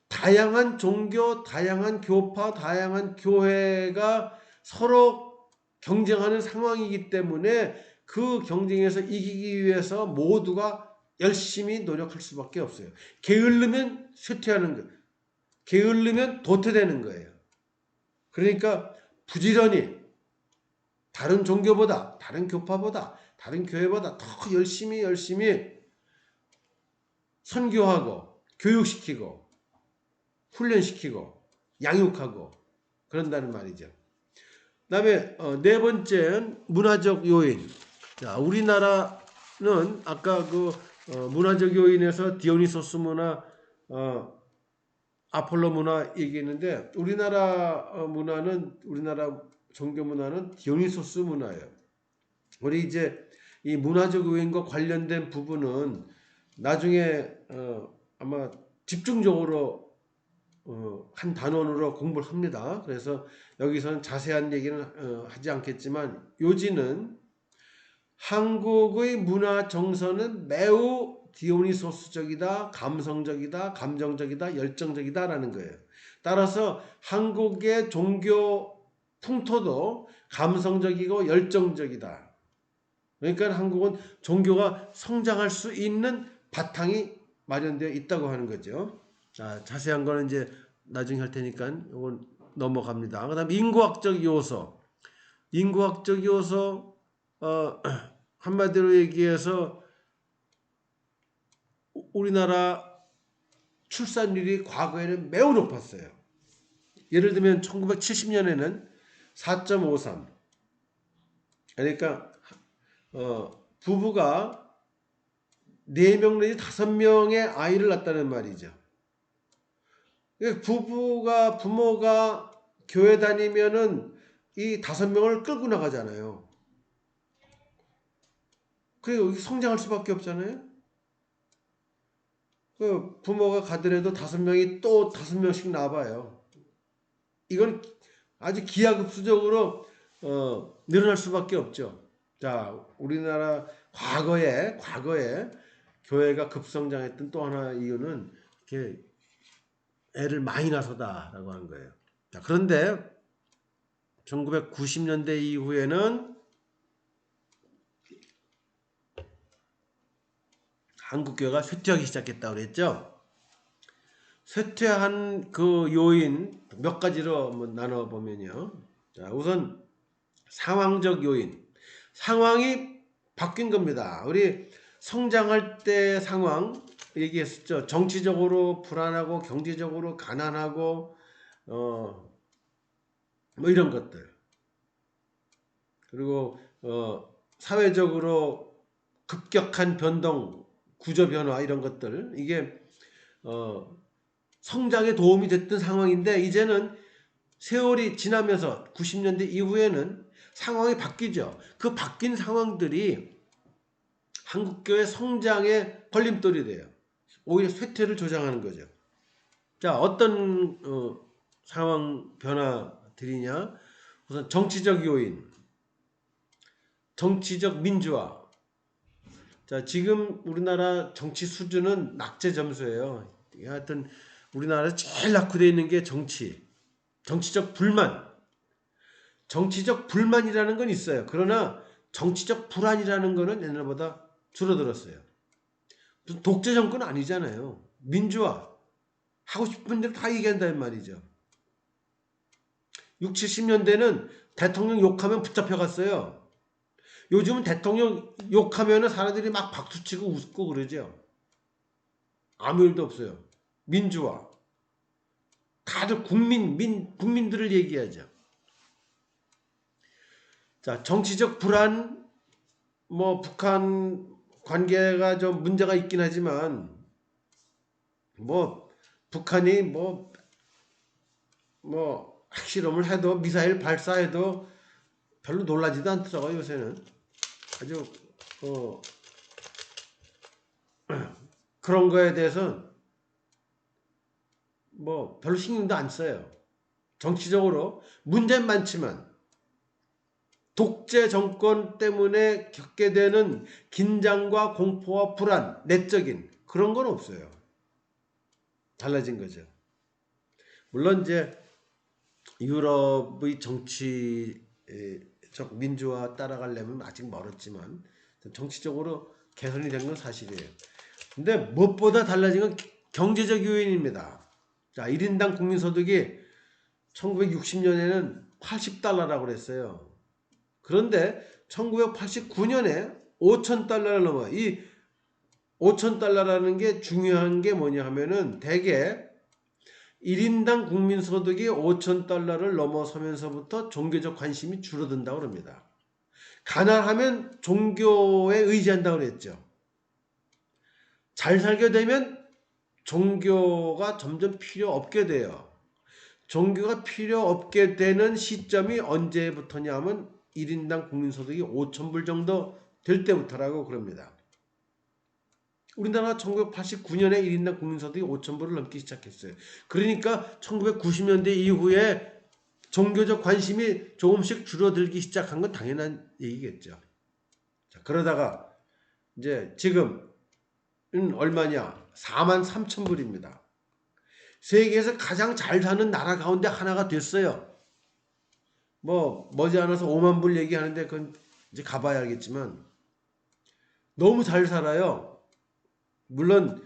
다양한 종교, 다양한 교파, 다양한 교회가 서로 경쟁하는 상황이기 때문에 그 경쟁에서 이기기 위해서 모두가 열심히 노력할 수밖에 없어요. 게을르면 쇠퇴하는 거예요. 게을르면 도태되는 거예요. 그러니까 부지런히 다른 종교보다, 다른 교파보다, 다른 교회보다 더 열심히 선교하고 교육시키고 훈련시키고 양육하고 그런다는 말이죠. 그 다음에 네 번째는 문화적 요인. 자, 우리나라는 아까 문화적 요인에서 디오니소스 문화, 아폴로 문화 얘기했는데, 우리나라 종교 문화는 디오니소스 문화예요. 우리 이제 이 문화적 요인과 관련된 부분은 나중에 아마 집중적으로 한 단원으로 공부를 합니다. 그래서 여기서는 자세한 얘기는 하지 않겠지만, 요지는 한국의 문화 정서는 매우 디오니소스적이다, 감성적이다, 감정적이다, 열정적이다라는 거예요. 따라서 한국의 종교 풍토도 감성적이고 열정적이다. 그러니까 한국은 종교가 성장할 수 있는 바탕이 마련되어 있다고 하는 거죠. 자, 자세한 거는 이제 나중에 할 테니까 이건 넘어갑니다. 그 다음 인구학적 요소. 인구학적 요소, 한마디로 얘기해서 우리나라 출산율이 과거에는 매우 높았어요. 예를 들면 1970년에는 4.53. 그러니까 부부가 4명 내지 5명의 아이를 낳았다는 말이죠. 부모가 교회 다니면은 이 5명을 끌고 나가잖아요. 그리고 성장할 수밖에 없잖아요. 그 부모가 가더라도 5명이 또 5명씩 나와봐요. 이건 아주 기하급수적으로 늘어날 수밖에 없죠. 자, 우리나라 과거에 교회가 급성장했던 또 하나 이유는 이렇게 애를 많이 낳아서다라고 하는 거예요. 자, 그런데 1990년대 이후에는 한국교회가 쇠퇴하기 시작했다고 그랬죠. 쇠퇴한 그 요인 몇 가지로 한번 나눠보면요. 자, 우선 상황적 요인. 상황이 바뀐 겁니다. 우리 성장할 때 상황 얘기했었죠. 정치적으로 불안하고 경제적으로 가난하고 뭐 이런 것들. 그리고 사회적으로 급격한 변동, 구조 변화 이런 것들. 이게 성장에 도움이 됐던 상황인데 이제는 세월이 지나면서 90년대 이후에는 상황이 바뀌죠. 그 바뀐 상황들이 한국교회 성장의 걸림돌이 돼요. 오히려 쇠퇴를 조장하는 거죠. 자, 어떤 상황 변화들이냐? 우선 정치적 요인, 정치적 민주화. 자, 지금 우리나라 정치 수준은 낙제 점수예요. 하여튼 우리나라에서 제일 낙후되어 있는 게 정치적 불만. 정치적 불만이라는 건 있어요. 그러나 정치적 불안이라는 거는 옛날보다 줄어들었어요. 무슨 독재 정권은 아니잖아요. 민주화. 하고 싶은 대로 다 얘기한다는 말이죠. 6, 70년대는 대통령 욕하면 붙잡혀갔어요. 요즘은 대통령 욕하면 사람들이 막 박수치고 웃고 그러죠. 아무 일도 없어요. 민주화. 다들 국민들을 얘기하죠. 자, 정치적 불안, 뭐 북한 관계가 좀 문제가 있긴 하지만 뭐 북한이 뭐 핵실험을 해도 미사일 발사해도 별로 놀라지도 않더라고요. 요새는 아주 그런 거에 대해서 뭐 별로 신경도 안 써요. 정치적으로 문제는 많지만 독재 정권 때문에 겪게 되는 긴장과 공포와 불안, 내적인 그런 건 없어요. 달라진 거죠. 물론 이제 유럽의 정치적 민주화 따라가려면 아직 멀었지만 정치적으로 개선이 된 건 사실이에요. 근데 무엇보다 달라진 건 경제적 요인입니다. 자, 1인당 국민소득이 1960년에는 80달러라고 그랬어요. 그런데 1989년에 5,000달러를 넘어요. 이 5,000달러라는 게 중요한 게 뭐냐 하면은 대개 1인당 국민소득이 5,000달러를 넘어서면서부터 종교적 관심이 줄어든다고 합니다. 가난하면 종교에 의지한다고 그랬죠. 잘 살게 되면 종교가 점점 필요 없게 돼요. 종교가 필요 없게 되는 시점이 언제부터냐 하면 1인당 국민소득이 5,000불 정도 될 때부터라고 그럽니다. 우리나라 1989년에 1인당 국민소득이 5,000불을 넘기 시작했어요. 그러니까 1990년대 이후에 종교적 관심이 조금씩 줄어들기 시작한 건 당연한 얘기겠죠. 자, 그러다가 이제 지금 얼마냐? 43,000불입니다. 세계에서 가장 잘 사는 나라 가운데 하나가 됐어요. 뭐 머지않아서 5만 불 얘기하는데 그건 이제 가봐야 알겠지만 너무 잘 살아요. 물론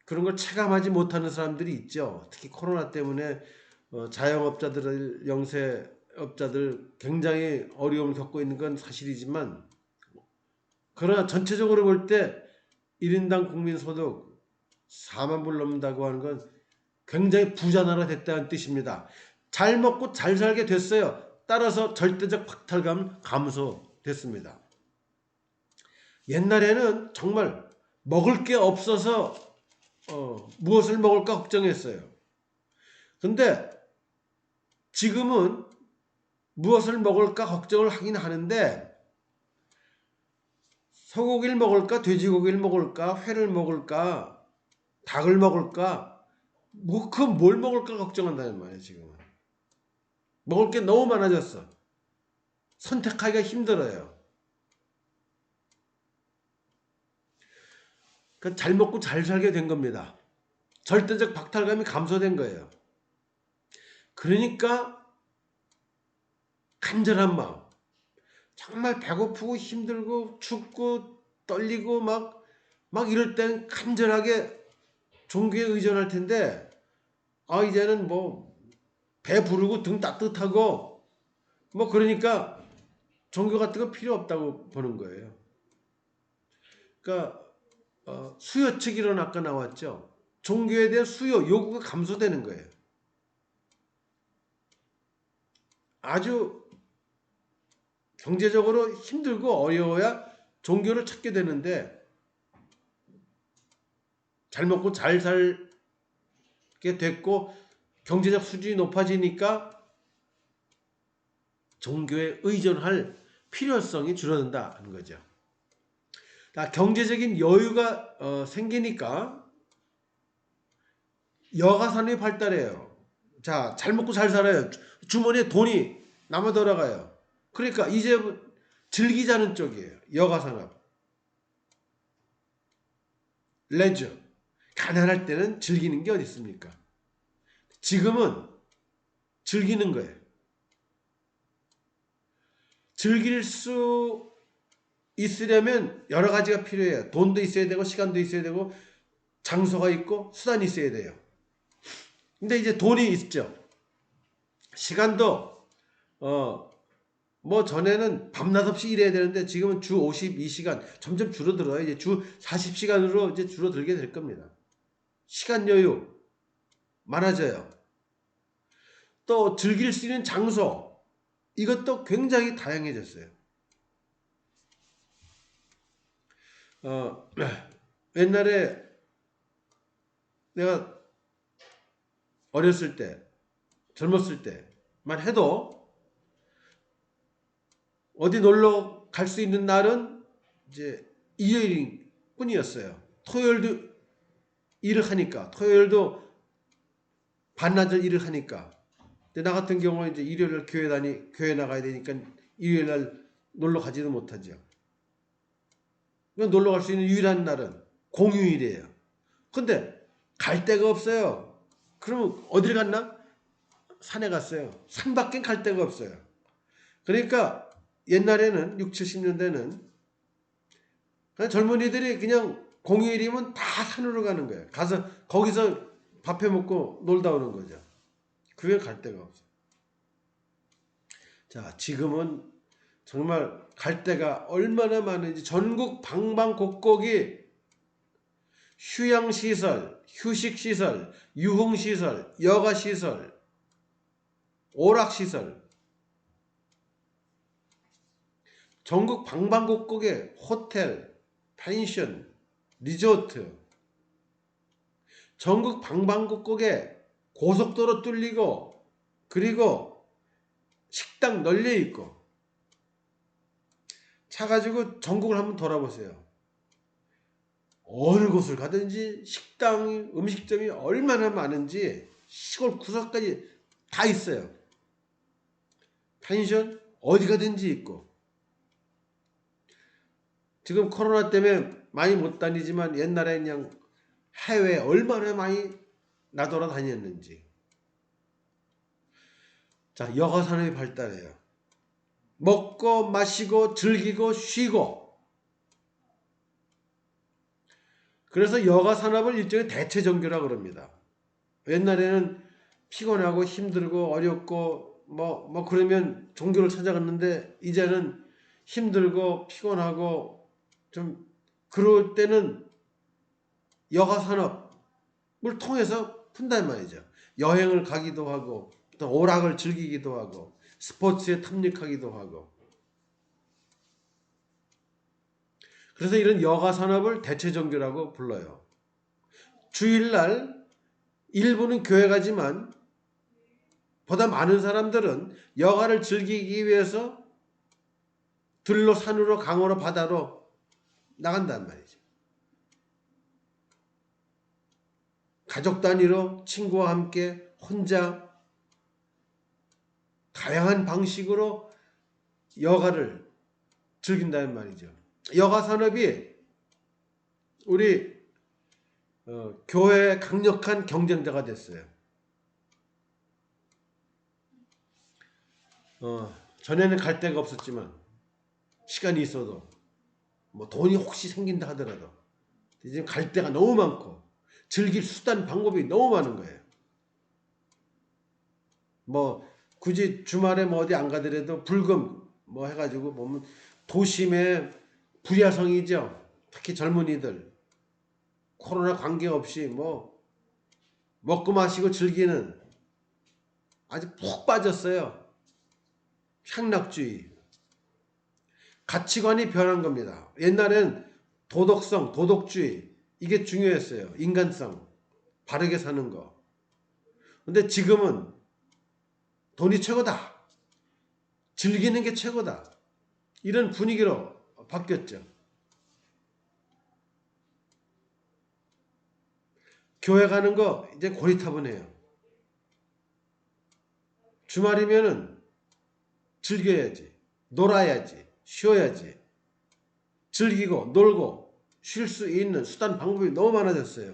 그런 걸 체감하지 못하는 사람들이 있죠. 특히 코로나 때문에 자영업자들, 영세업자들 굉장히 어려움을 겪고 있는 건 사실이지만, 그러나 전체적으로 볼 때 1인당 국민소득 4만 불 넘는다고 하는 건 굉장히 부자 나라 됐다는 뜻입니다. 잘 먹고 잘 살게 됐어요. 따라서 절대적 박탈감 감소됐습니다. 옛날에는 정말 먹을 게 없어서 무엇을 먹을까 걱정했어요. 근데 지금은 무엇을 먹을까 걱정을 하긴 하는데, 소고기를 먹을까 돼지고기를 먹을까 회를 먹을까 닭을 먹을까 뭘 먹을까 걱정한다는 말이에요. 지금은 먹을 게 너무 많아졌어. 선택하기가 힘들어요. 그러니까 잘 먹고 잘 살게 된 겁니다. 절대적 박탈감이 감소된 거예요. 그러니까 간절한 마음, 정말 배고프고 힘들고 춥고 떨리고 막 이럴 땐 간절하게 종교에 의존할 텐데, 이제는 뭐 배 부르고 등 따뜻하고 뭐 그러니까 종교 같은 거 필요 없다고 보는 거예요. 그러니까 수요 측이론 아까 나왔죠. 종교에 대한 수요, 요구가 감소되는 거예요. 아주 경제적으로 힘들고 어려워야 종교를 찾게 되는데, 잘 먹고 잘 살게 됐고 경제적 수준이 높아지니까 종교에 의존할 필요성이 줄어든다는 거죠. 경제적인 여유가 생기니까 여가산업이 발달해요. 자, 잘 먹고 잘 살아요. 주머니에 돈이 남아 돌아가요. 그러니까 이제 즐기자는 쪽이에요. 여가산업. 레저. 가난할 때는 즐기는 게 어디 있습니까? 지금은 즐기는 거예요. 즐길 수 있으려면 여러 가지가 필요해요. 돈도 있어야 되고 시간도 있어야 되고 장소가 있고 수단이 있어야 돼요. 근데 이제 돈이 있죠. 시간도 뭐 전에는 밤낮 없이 일해야 되는데 지금은 주 52시간 점점 줄어들어요. 이제 주 40시간으로 이제 줄어들게 될 겁니다. 시간 여유 많아져요. 또 즐길 수 있는 장소, 이것도 굉장히 다양해졌어요. 옛날에 내가 어렸을 때, 젊었을 때만 해도 어디 놀러 갈 수 있는 날은 이제 일요일 뿐이었어요. 토요일도 일을 하니까, 토요일도 반나절 일을 하니까. 근데 나 같은 경우는 이제 일요일 교회 나가야 되니까 일요일 날 놀러 가지도 못하죠. 놀러 갈 수 있는 유일한 날은 공휴일이에요. 근데 갈 데가 없어요. 그러면 어딜 갔나? 산에 갔어요. 산밖엔 갈 데가 없어요. 그러니까 옛날에는 6, 70년대는 그냥 젊은이들이 그냥 공휴일이면 다 산으로 가는 거예요. 가서 거기서 밥해 먹고 놀다 오는 거죠. 그게 갈 데가 없어요. 자, 지금은 정말 갈 데가 얼마나 많은지 전국 방방곡곡이 휴양시설, 휴식시설, 유흥시설, 여가시설, 오락시설, 전국 방방곡곡에 호텔, 펜션, 리조트, 전국 방방곡곡에 고속도로 뚫리고 그리고 식당 널려 있고, 차 가지고 전국을 한번 돌아보세요. 어느 곳을 가든지 식당, 음식점이 얼마나 많은지 시골 구석까지 다 있어요. 펜션 어디 가든지 있고. 지금 코로나 때문에 많이 못 다니지만 옛날에 그냥 해외 얼마나 많이 나돌아 다녔는지. 자, 여가 산업이 발달해요. 먹고 마시고 즐기고 쉬고. 그래서 여가 산업을 일종의 대체 종교라고 그럽니다. 옛날에는 피곤하고 힘들고 어렵고 뭐 그러면 종교를 찾아갔는데 이제는 힘들고 피곤하고 좀 그럴 때는 여가 산업을 통해서 푼단 말이죠. 여행을 가기도 하고 또 오락을 즐기기도 하고 스포츠에 탐닉하기도 하고. 그래서 이런 여가 산업을 대체 종교라고 불러요. 주일날 일부는 교회 가지만 보다 많은 사람들은 여가를 즐기기 위해서 들로 산으로 강으로 바다로 나간단 말이죠. 가족 단위로 친구와 함께 혼자 다양한 방식으로 여가를 즐긴다는 말이죠. 여가 산업이 우리 교회의 강력한 경쟁자가 됐어요. 전에는 갈 데가 없었지만 시간이 있어도 뭐 돈이 혹시 생긴다 하더라도 지금 갈 데가 너무 많고 즐길 수단 방법이 너무 많은 거예요. 뭐 굳이 주말에 뭐 어디 안 가더라도 불금 뭐 해가지고 보면 도심의 부야성이죠. 특히 젊은이들 코로나 관계없이 뭐 먹고 마시고 즐기는 아주 푹 빠졌어요. 향락주의. 가치관이 변한 겁니다. 옛날엔 도덕성, 도덕주의 이게 중요했어요. 인간성, 바르게 사는 거. 근데 지금은 돈이 최고다. 즐기는 게 최고다. 이런 분위기로 바뀌었죠. 교회 가는 거 이제 고리타분해요. 주말이면은 즐겨야지. 놀아야지. 쉬어야지. 즐기고 놀고 쉴 수 있는 수단 방법이 너무 많아졌어요.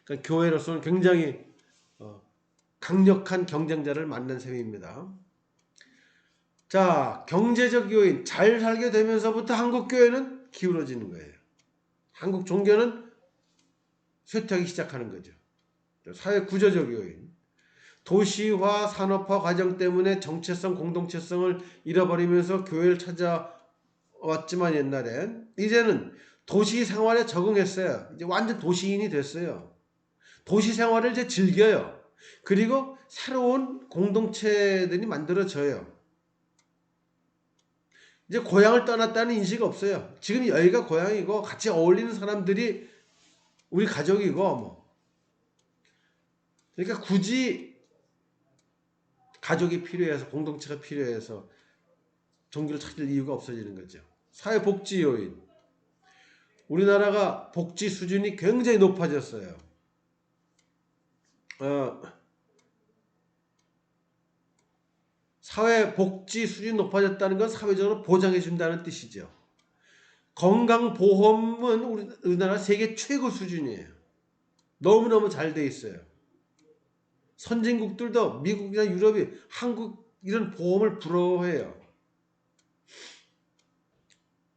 그러니까 교회로서는 굉장히 강력한 경쟁자를 만난 셈입니다. 자, 경제적 요인 잘 살게 되면서부터 한국 교회는 기울어지는 거예요. 한국 종교는 쇠퇴하기 시작하는 거죠. 사회 구조적 요인 도시화 산업화 과정 때문에 정체성 공동체성을 잃어버리면서 교회를 찾아왔지만 옛날엔 이제는 도시 생활에 적응했어요. 이제 완전 도시인이 됐어요. 도시 생활을 이제 즐겨요. 그리고 새로운 공동체들이 만들어져요. 이제 고향을 떠났다는 인식이 없어요. 지금 여기가 고향이고 같이 어울리는 사람들이 우리 가족이고 뭐. 그러니까 굳이 가족이 필요해서 공동체가 필요해서 종교를 찾을 이유가 없어지는 거죠. 사회복지 요인. 우리나라가 복지 수준이 굉장히 높아졌어요. 사회복지 수준이 높아졌다는 건 사회적으로 보장해 준다는 뜻이죠. 건강보험은 우리나라 세계 최고 수준이에요. 너무너무 잘 돼 있어요. 선진국들도 미국이나 유럽이 한국 이런 보험을 부러워해요.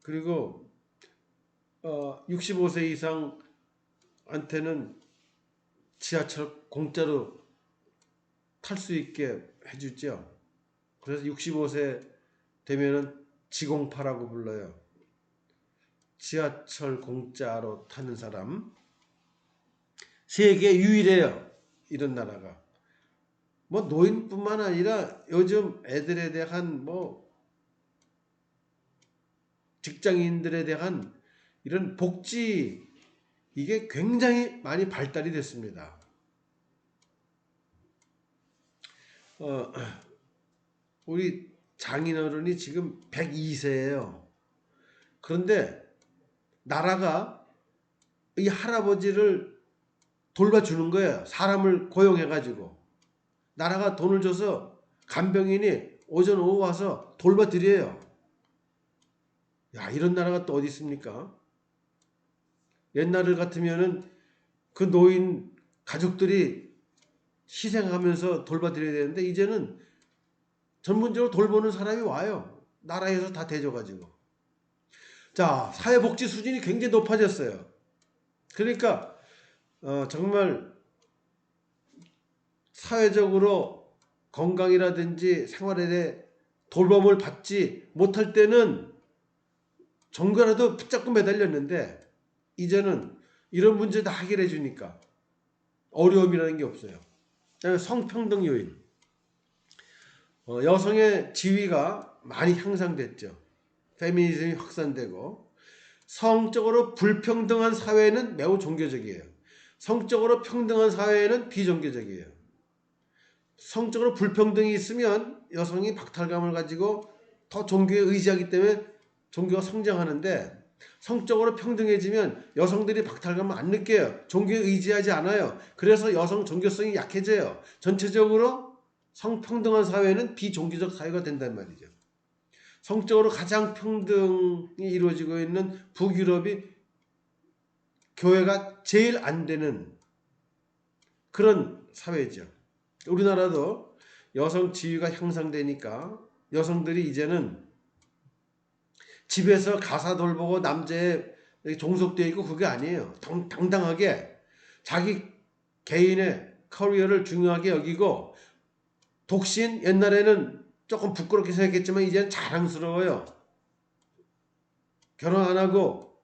그리고 65세 이상한테는 지하철 공짜로 탈 수 있게 해주죠. 그래서 65세 되면은 지공파라고 불러요. 지하철 공짜로 타는 사람. 세계 유일해요. 이런 나라가. 뭐 노인뿐만 아니라 요즘 애들에 대한 뭐 직장인들에 대한 이런 복지 이게 굉장히 많이 발달이 됐습니다. 우리 장인어른이 지금 102세예요. 그런데 나라가 이 할아버지를 돌봐주는 거예요. 사람을 고용해가지고. 나라가 돈을 줘서 간병인이 오전 오후 와서 돌봐드려요. 야, 이런 나라가 또 어디 있습니까? 옛날 같으면은 그 노인 가족들이 희생하면서 돌봐드려야 되는데 이제는 전문적으로 돌보는 사람이 와요. 나라에서 다 대줘가지고. 자, 사회복지 수준이 굉장히 높아졌어요. 그러니까 정말 사회적으로 건강이라든지 생활에 대해 돌봄을 받지 못할 때는 정부라도 붙잡고 매달렸는데 이제는 이런 문제 다 해결해 주니까 어려움이라는 게 없어요. 성평등 요인. 여성의 지위가 많이 향상됐죠. 페미니즘이 확산되고 성적으로 불평등한 사회는 매우 종교적이에요. 성적으로 평등한 사회는 비종교적이에요. 성적으로 불평등이 있으면 여성이 박탈감을 가지고 더 종교에 의지하기 때문에 종교가 성장하는데 성적으로 평등해지면 여성들이 박탈감을 안 느껴요. 종교에 의지하지 않아요. 그래서 여성 종교성이 약해져요. 전체적으로 성평등한 사회는 비종교적 사회가 된단 말이죠. 성적으로 가장 평등이 이루어지고 있는 북유럽이 교회가 제일 안 되는 그런 사회죠. 우리나라도 여성 지위가 향상되니까 여성들이 이제는 집에서 가사 돌보고 남자에 종속되어 있고 그게 아니에요. 당당하게 자기 개인의 커리어를 중요하게 여기고 독신 옛날에는 조금 부끄럽게 생각했지만 이제는 자랑스러워요. 결혼 안 하고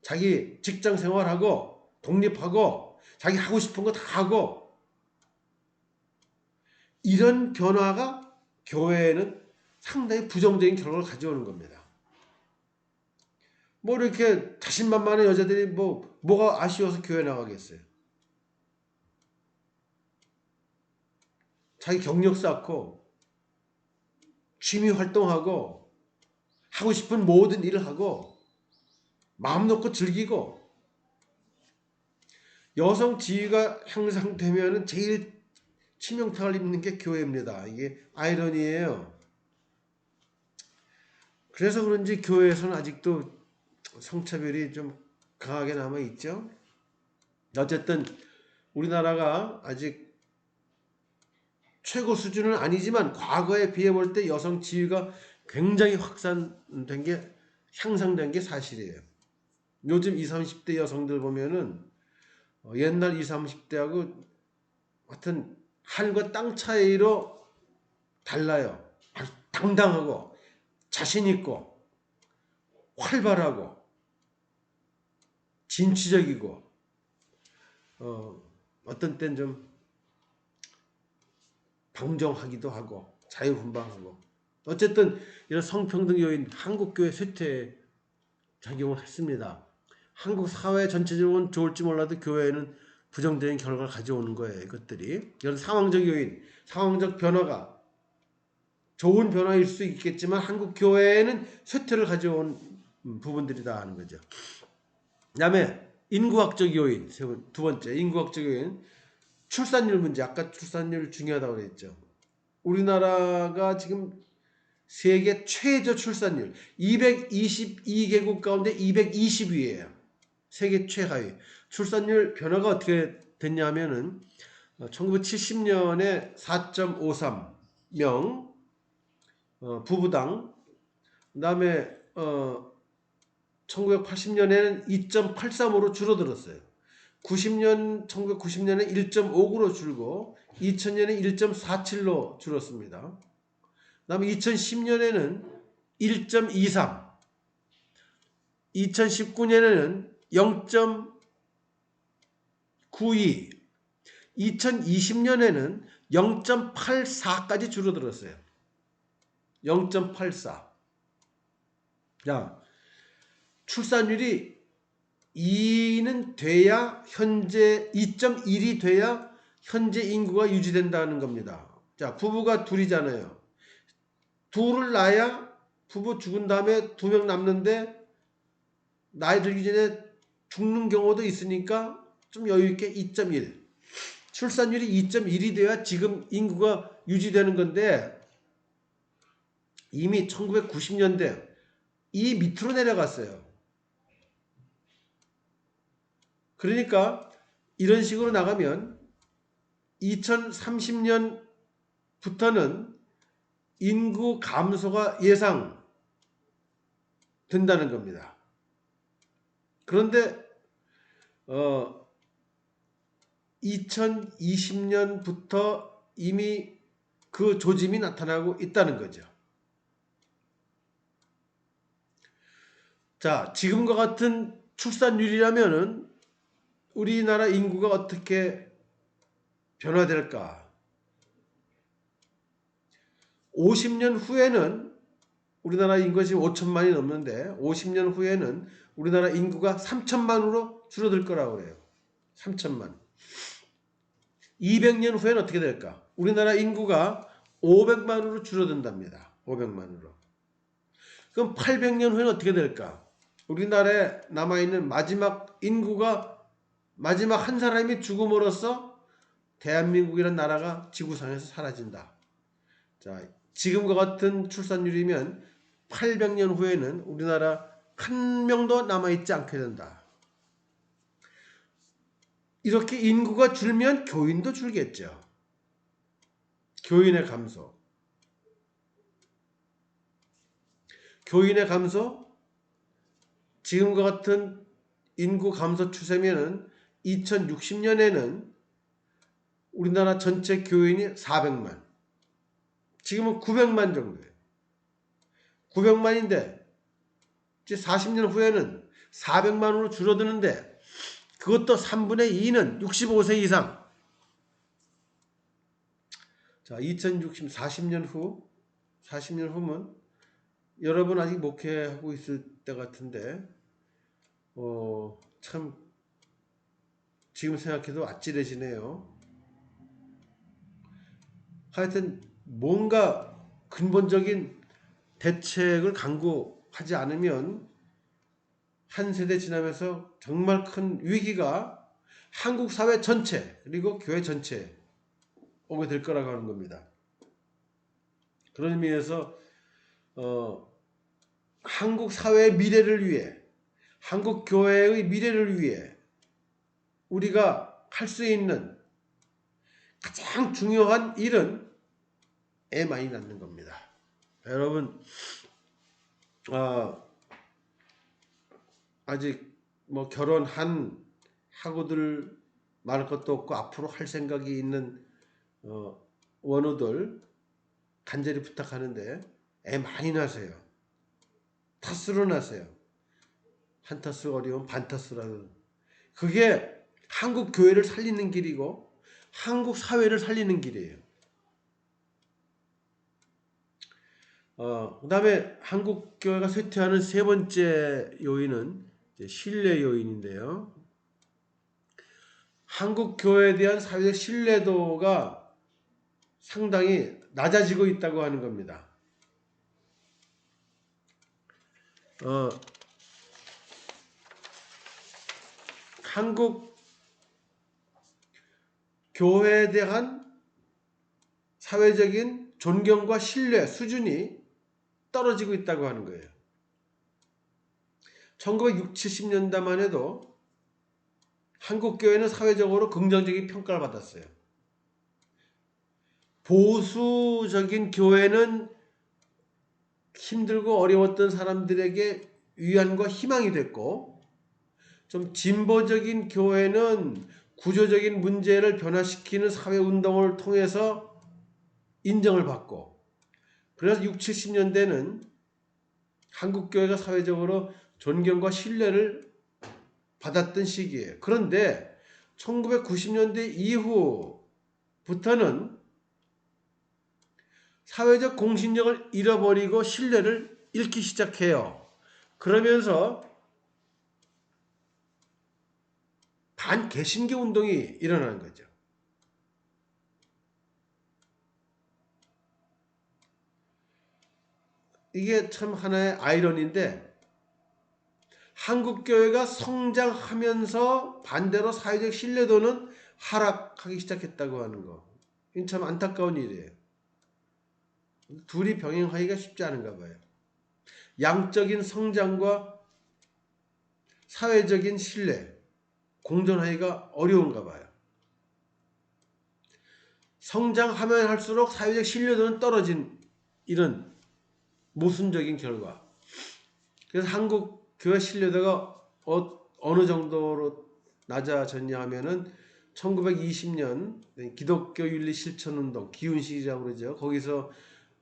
자기 직장 생활하고 독립하고 자기 하고 싶은 거 다 하고 이런 변화가 교회에는 상당히 부정적인 결과를 가져오는 겁니다. 뭐 이렇게 자신만만한 여자들이 뭐가 아쉬워서 교회 나가겠어요. 자기 경력 쌓고 취미 활동하고 하고 싶은 모든 일을 하고 마음 놓고 즐기고 여성 지위가 향상되면 제일 치명타를 입는 게 교회입니다. 이게 아이러니예요. 그래서 그런지 교회에서는 아직도 성차별이 좀 강하게 남아있죠. 어쨌든 우리나라가 아직 최고 수준은 아니지만 과거에 비해 볼 때 여성 지위가 굉장히 확산된 게 향상된 게 사실이에요. 요즘 20, 30대 여성들 보면은 옛날 20, 30대하고 하여튼 하늘과 땅 차이로 달라요. 당당하고 자신 있고 활발하고 진취적이고 어떤 땐 좀 방정하기도 하고 자유분방하고 어쨌든 이런 성평등 요인 한국교회 쇠퇴에 작용을 했습니다. 한국 사회 전체적으로는 좋을지 몰라도 교회는 부정적인 결과를 가져오는 거예요. 이것들이 이런 상황적 요인, 상황적 변화가 좋은 변화일 수 있겠지만 한국 교회에는 쇠퇴를 가져온 부분들이다 하는 거죠. 그 다음에 인구학적 요인, 두 번째 인구학적 요인, 출산율 문제. 아까 출산율 중요하다고 그랬죠. 우리나라가 지금 세계 최저 출산율 222개국 가운데 220위예요. 세계 최하위. 출산율 변화가 어떻게 됐냐면은 1970년에 4.53명 부부당, 그 다음에 1980년에는 2.83으로 줄어들었어요. 1990년에 1.59로 줄고 2000년에 1.47로 줄었습니다. 그 다음에 2010년에는 1.23, 2019년에는 0.92, 2020년에는 0.84까지 줄어들었어요. 0.84. 자, 출산율이 2는 돼야 현재 2.1이 돼야 현재 인구가 유지된다는 겁니다. 자, 부부가 둘이잖아요. 둘을 낳아야 부부 죽은 다음에 2명 남는데 나이 들기 전에 죽는 경우도 있으니까 좀 여유 있게 2.1. 출산율이 2.1이 돼야 지금 인구가 유지되는 건데 이미 1990년대 이 밑으로 내려갔어요. 그러니까 이런 식으로 나가면 2030년부터는 인구 감소가 예상된다는 겁니다. 그런데 2020년부터 이미 그 조짐이 나타나고 있다는 거죠. 자, 지금과 같은 출산율이라면은 우리나라 인구가 어떻게 변화될까? 50년 후에는 우리나라 인구가 지금 5천만이 넘는데 50년 후에는 우리나라 인구가 3천만으로 줄어들 거라고 그래요. 3천만. 200년 후에는 어떻게 될까? 우리나라 인구가 500만으로 줄어든답니다. 500만으로. 그럼 800년 후에는 어떻게 될까? 우리나라에 남아있는 마지막 인구가 마지막 한 사람이 죽음으로써 대한민국이라는 나라가 지구상에서 사라진다. 자, 지금과 같은 출산율이면 800년 후에는 우리나라 한 명도 남아있지 않게 된다. 이렇게 인구가 줄면 교인도 줄겠죠. 교인의 감소. 교인의 감소? 지금과 같은 인구 감소 추세면은 2060년에는 우리나라 전체 교인이 400만. 지금은 900만 정도예요. 900만인데 이제 40년 후에는 400만으로 줄어드는데 그것도 3분의 2는 65세 이상. 자, 2060, 40년 후면 여러분 아직 목회하고 있을 때 같은데 참 지금 생각해도 아찔해지네요. 하여튼 뭔가 근본적인 대책을 강구하지 않으면 한 세대 지나면서 정말 큰 위기가 한국 사회 전체 그리고 교회 전체에 오게 될 거라고 하는 겁니다. 그런 의미에서 한국 사회의 미래를 위해 한국 교회의 미래를 위해 우리가 할 수 있는 가장 중요한 일은 애 많이 낳는 겁니다. 여러분 아직 뭐 하고들 말할 것도 없고 앞으로 할 생각이 있는 원우들 간절히 부탁하는데 애 많이 낳으세요. 타수로 낳으세요. 한 타수 어려운 반 타수라도. 그게 한국 교회를 살리는 길이고 한국 사회를 살리는 길이에요. 그 다음에 한국 교회가 쇠퇴하는 세 번째 요인은 신뢰 요인인데요. 한국 교회에 대한 사회적 신뢰도가 상당히 낮아지고 있다고 하는 겁니다. 한국 교회에 대한 사회적인 존경과 신뢰 수준이 떨어지고 있다고 하는 거예요. 1960, 70년대만 해도 한국 교회는 사회적으로 긍정적인 평가를 받았어요. 보수적인 교회는 힘들고 어려웠던 사람들에게 위안과 희망이 됐고, 좀 진보적인 교회는 구조적인 문제를 변화시키는 사회운동을 통해서 인정을 받고, 그래서 60, 70년대는 한국교회가 사회적으로 존경과 신뢰를 받았던 시기예요. 그런데 1990년대 이후부터는 사회적 공신력을 잃어버리고 신뢰를 잃기 시작해요. 그러면서 반개신교 운동이 일어나는 거죠. 이게 참 하나의 아이러니인데 한국교회가 성장하면서 반대로 사회적 신뢰도는 하락하기 시작했다고 하는 거. 이건 참 안타까운 일이에요. 둘이 병행하기가 쉽지 않은가 봐요. 양적인 성장과 사회적인 신뢰. 공존하기가 어려운가 봐요. 성장하면 할수록 사회적 신뢰도는 떨어진 이런 모순적인 결과. 그래서 한국 교회 신뢰도가 어느 정도로 낮아졌냐 하면은 1920년 기독교 윤리 실천 운동 기운식이라고 그러죠. 거기서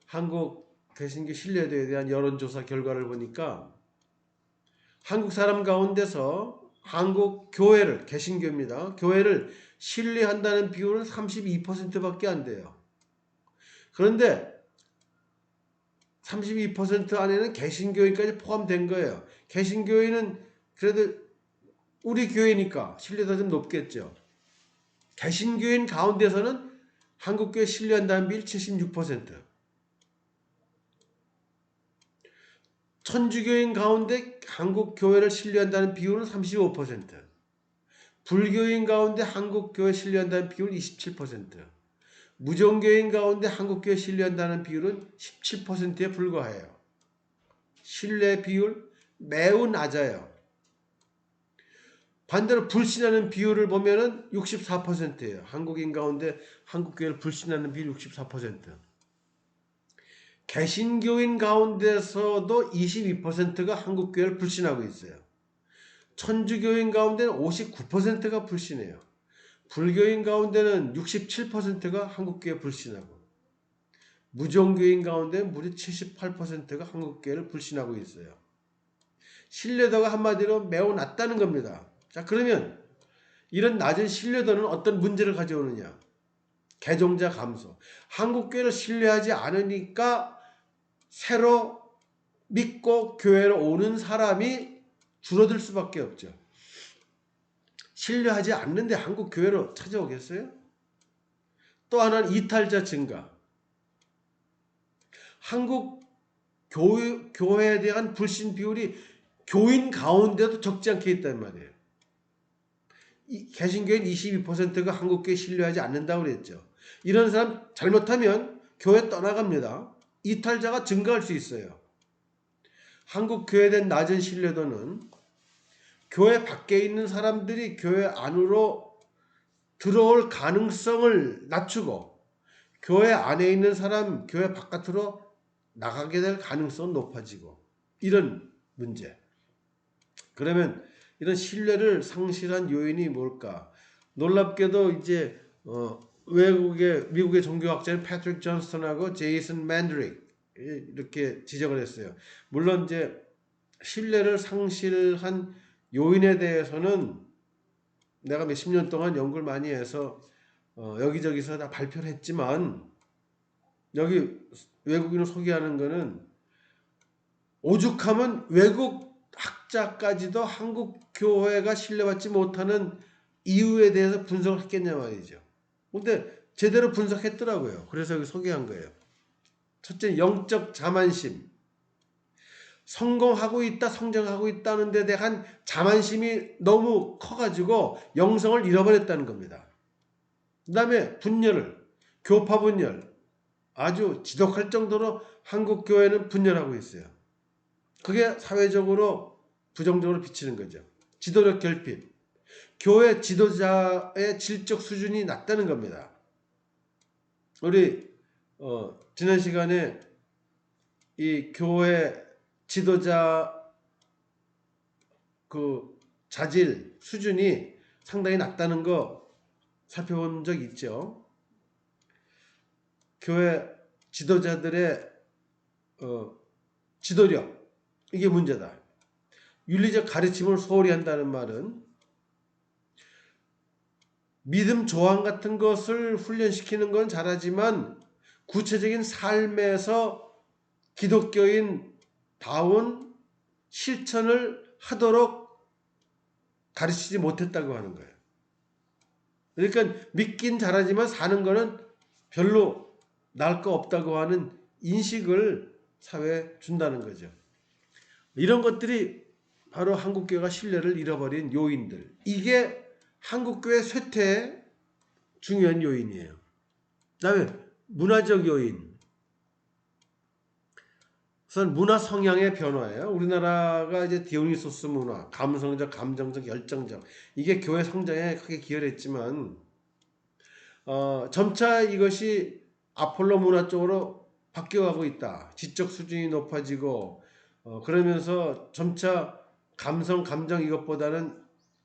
한국 개신교 신뢰도에 대한 여론조사 결과를 보니까 한국 사람 가운데서 한국 교회를, 개신교입니다. 교회를 신뢰한다는 비율은 32%밖에 안 돼요. 그런데 32% 안에는 개신교인까지 포함된 거예요. 개신교인은 그래도 우리 교회니까 신뢰도가 좀 높겠죠. 개신교인 가운데서는 한국교회 신뢰한다는 비율 76%. 천주교인 가운데 한국교회를 신뢰한다는 비율은 35%. 불교인 가운데 한국교회 신뢰한다는 비율은 27%. 무종교인 가운데 한국교회 신뢰한다는 비율은 17%에 불과해요. 신뢰 비율 매우 낮아요. 반대로 불신하는 비율을 보면은 64%예요. 한국인 가운데 한국교회를 불신하는 비율 64%. 개신교인 가운데서도 22%가 한국교회를 불신하고 있어요. 천주교인 가운데는 59%가 불신해요. 불교인 가운데는 67%가 한국교회 불신하고, 무종교인 가운데는 무려 78%가 한국교회를 불신하고 있어요. 신뢰도가 한마디로 매우 낮다는 겁니다. 자, 그러면 이런 낮은 신뢰도는 어떤 문제를 가져오느냐? 개종자 감소. 한국교회를 신뢰하지 않으니까 새로 믿고 교회로 오는 사람이 줄어들 수밖에 없죠. 신뢰하지 않는데 한국 교회로 찾아오겠어요? 또 하나는 이탈자 증가. 한국 교회에 대한 불신 비율이 교인 가운데도 적지 않게 있단 말이에요. 개신교인 22%가 한국교회 신뢰하지 않는다고 그랬죠. 이런 사람 잘못하면 교회 떠나갑니다. 이탈자가 증가할 수 있어요. 한국 교회에 대한 낮은 신뢰도는 교회 밖에 있는 사람들이 교회 안으로 들어올 가능성을 낮추고 교회 안에 있는 사람 교회 바깥으로 나가게 될 가능성은 높아지고 이런 문제. 그러면 이런 신뢰를 상실한 요인이 뭘까? 놀랍게도 이제 미국의 종교학자인 패트릭 존스턴하고 제이슨 맨드릭 이렇게 지적을 했어요. 물론 이제 신뢰를 상실한 요인에 대해서는 내가 몇십 년 동안 연구를 많이 해서 여기저기서 다 발표를 했지만 여기 외국인을 소개하는 거는 오죽하면 외국 학자까지도 한국 교회가 신뢰받지 못하는 이유에 대해서 분석을 했겠냐 말이죠. 근데 제대로 분석했더라고요. 그래서 여기 소개한 거예요. 첫째, 영적 자만심. 성공하고 있다, 성장하고 있다는 데 대한 자만심이 너무 커가지고 영성을 잃어버렸다는 겁니다. 그 다음에 교파 분열. 아주 지독할 정도로 한국 교회는 분열하고 있어요. 그게 사회적으로 부정적으로 비치는 거죠. 지도력 결핍. 교회 지도자의 질적 수준이 낮다는 겁니다. 우리 지난 시간에 이 교회 지도자 그 자질 수준이 상당히 낮다는 거 살펴본 적 있죠. 교회 지도자들의 지도력 이게 문제다. 윤리적 가르침을 소홀히 한다는 말은 믿음 조항 같은 것을 훈련시키는 건 잘하지만 구체적인 삶에서 기독교인 다운 실천을 하도록 가르치지 못했다고 하는 거예요. 그러니까 믿긴 잘하지만 사는 거는 별로 나을 거 없다고 하는 인식을 사회에 준다는 거죠. 이런 것들이 바로 한국교회가 신뢰를 잃어버린 요인들. 이게 한국교회 쇠퇴의 중요한 요인이에요. 그 다음에 문화적 요인. 우선 문화 성향의 변화예요. 우리나라가 이제 디오니소스 문화, 감성적, 감정적, 열정적, 이게 교회 성장에 크게 기여를 했지만 점차 이것이 아폴로 문화 쪽으로 바뀌어가고 있다. 지적 수준이 높아지고 그러면서 점차 감성, 감정 이것보다는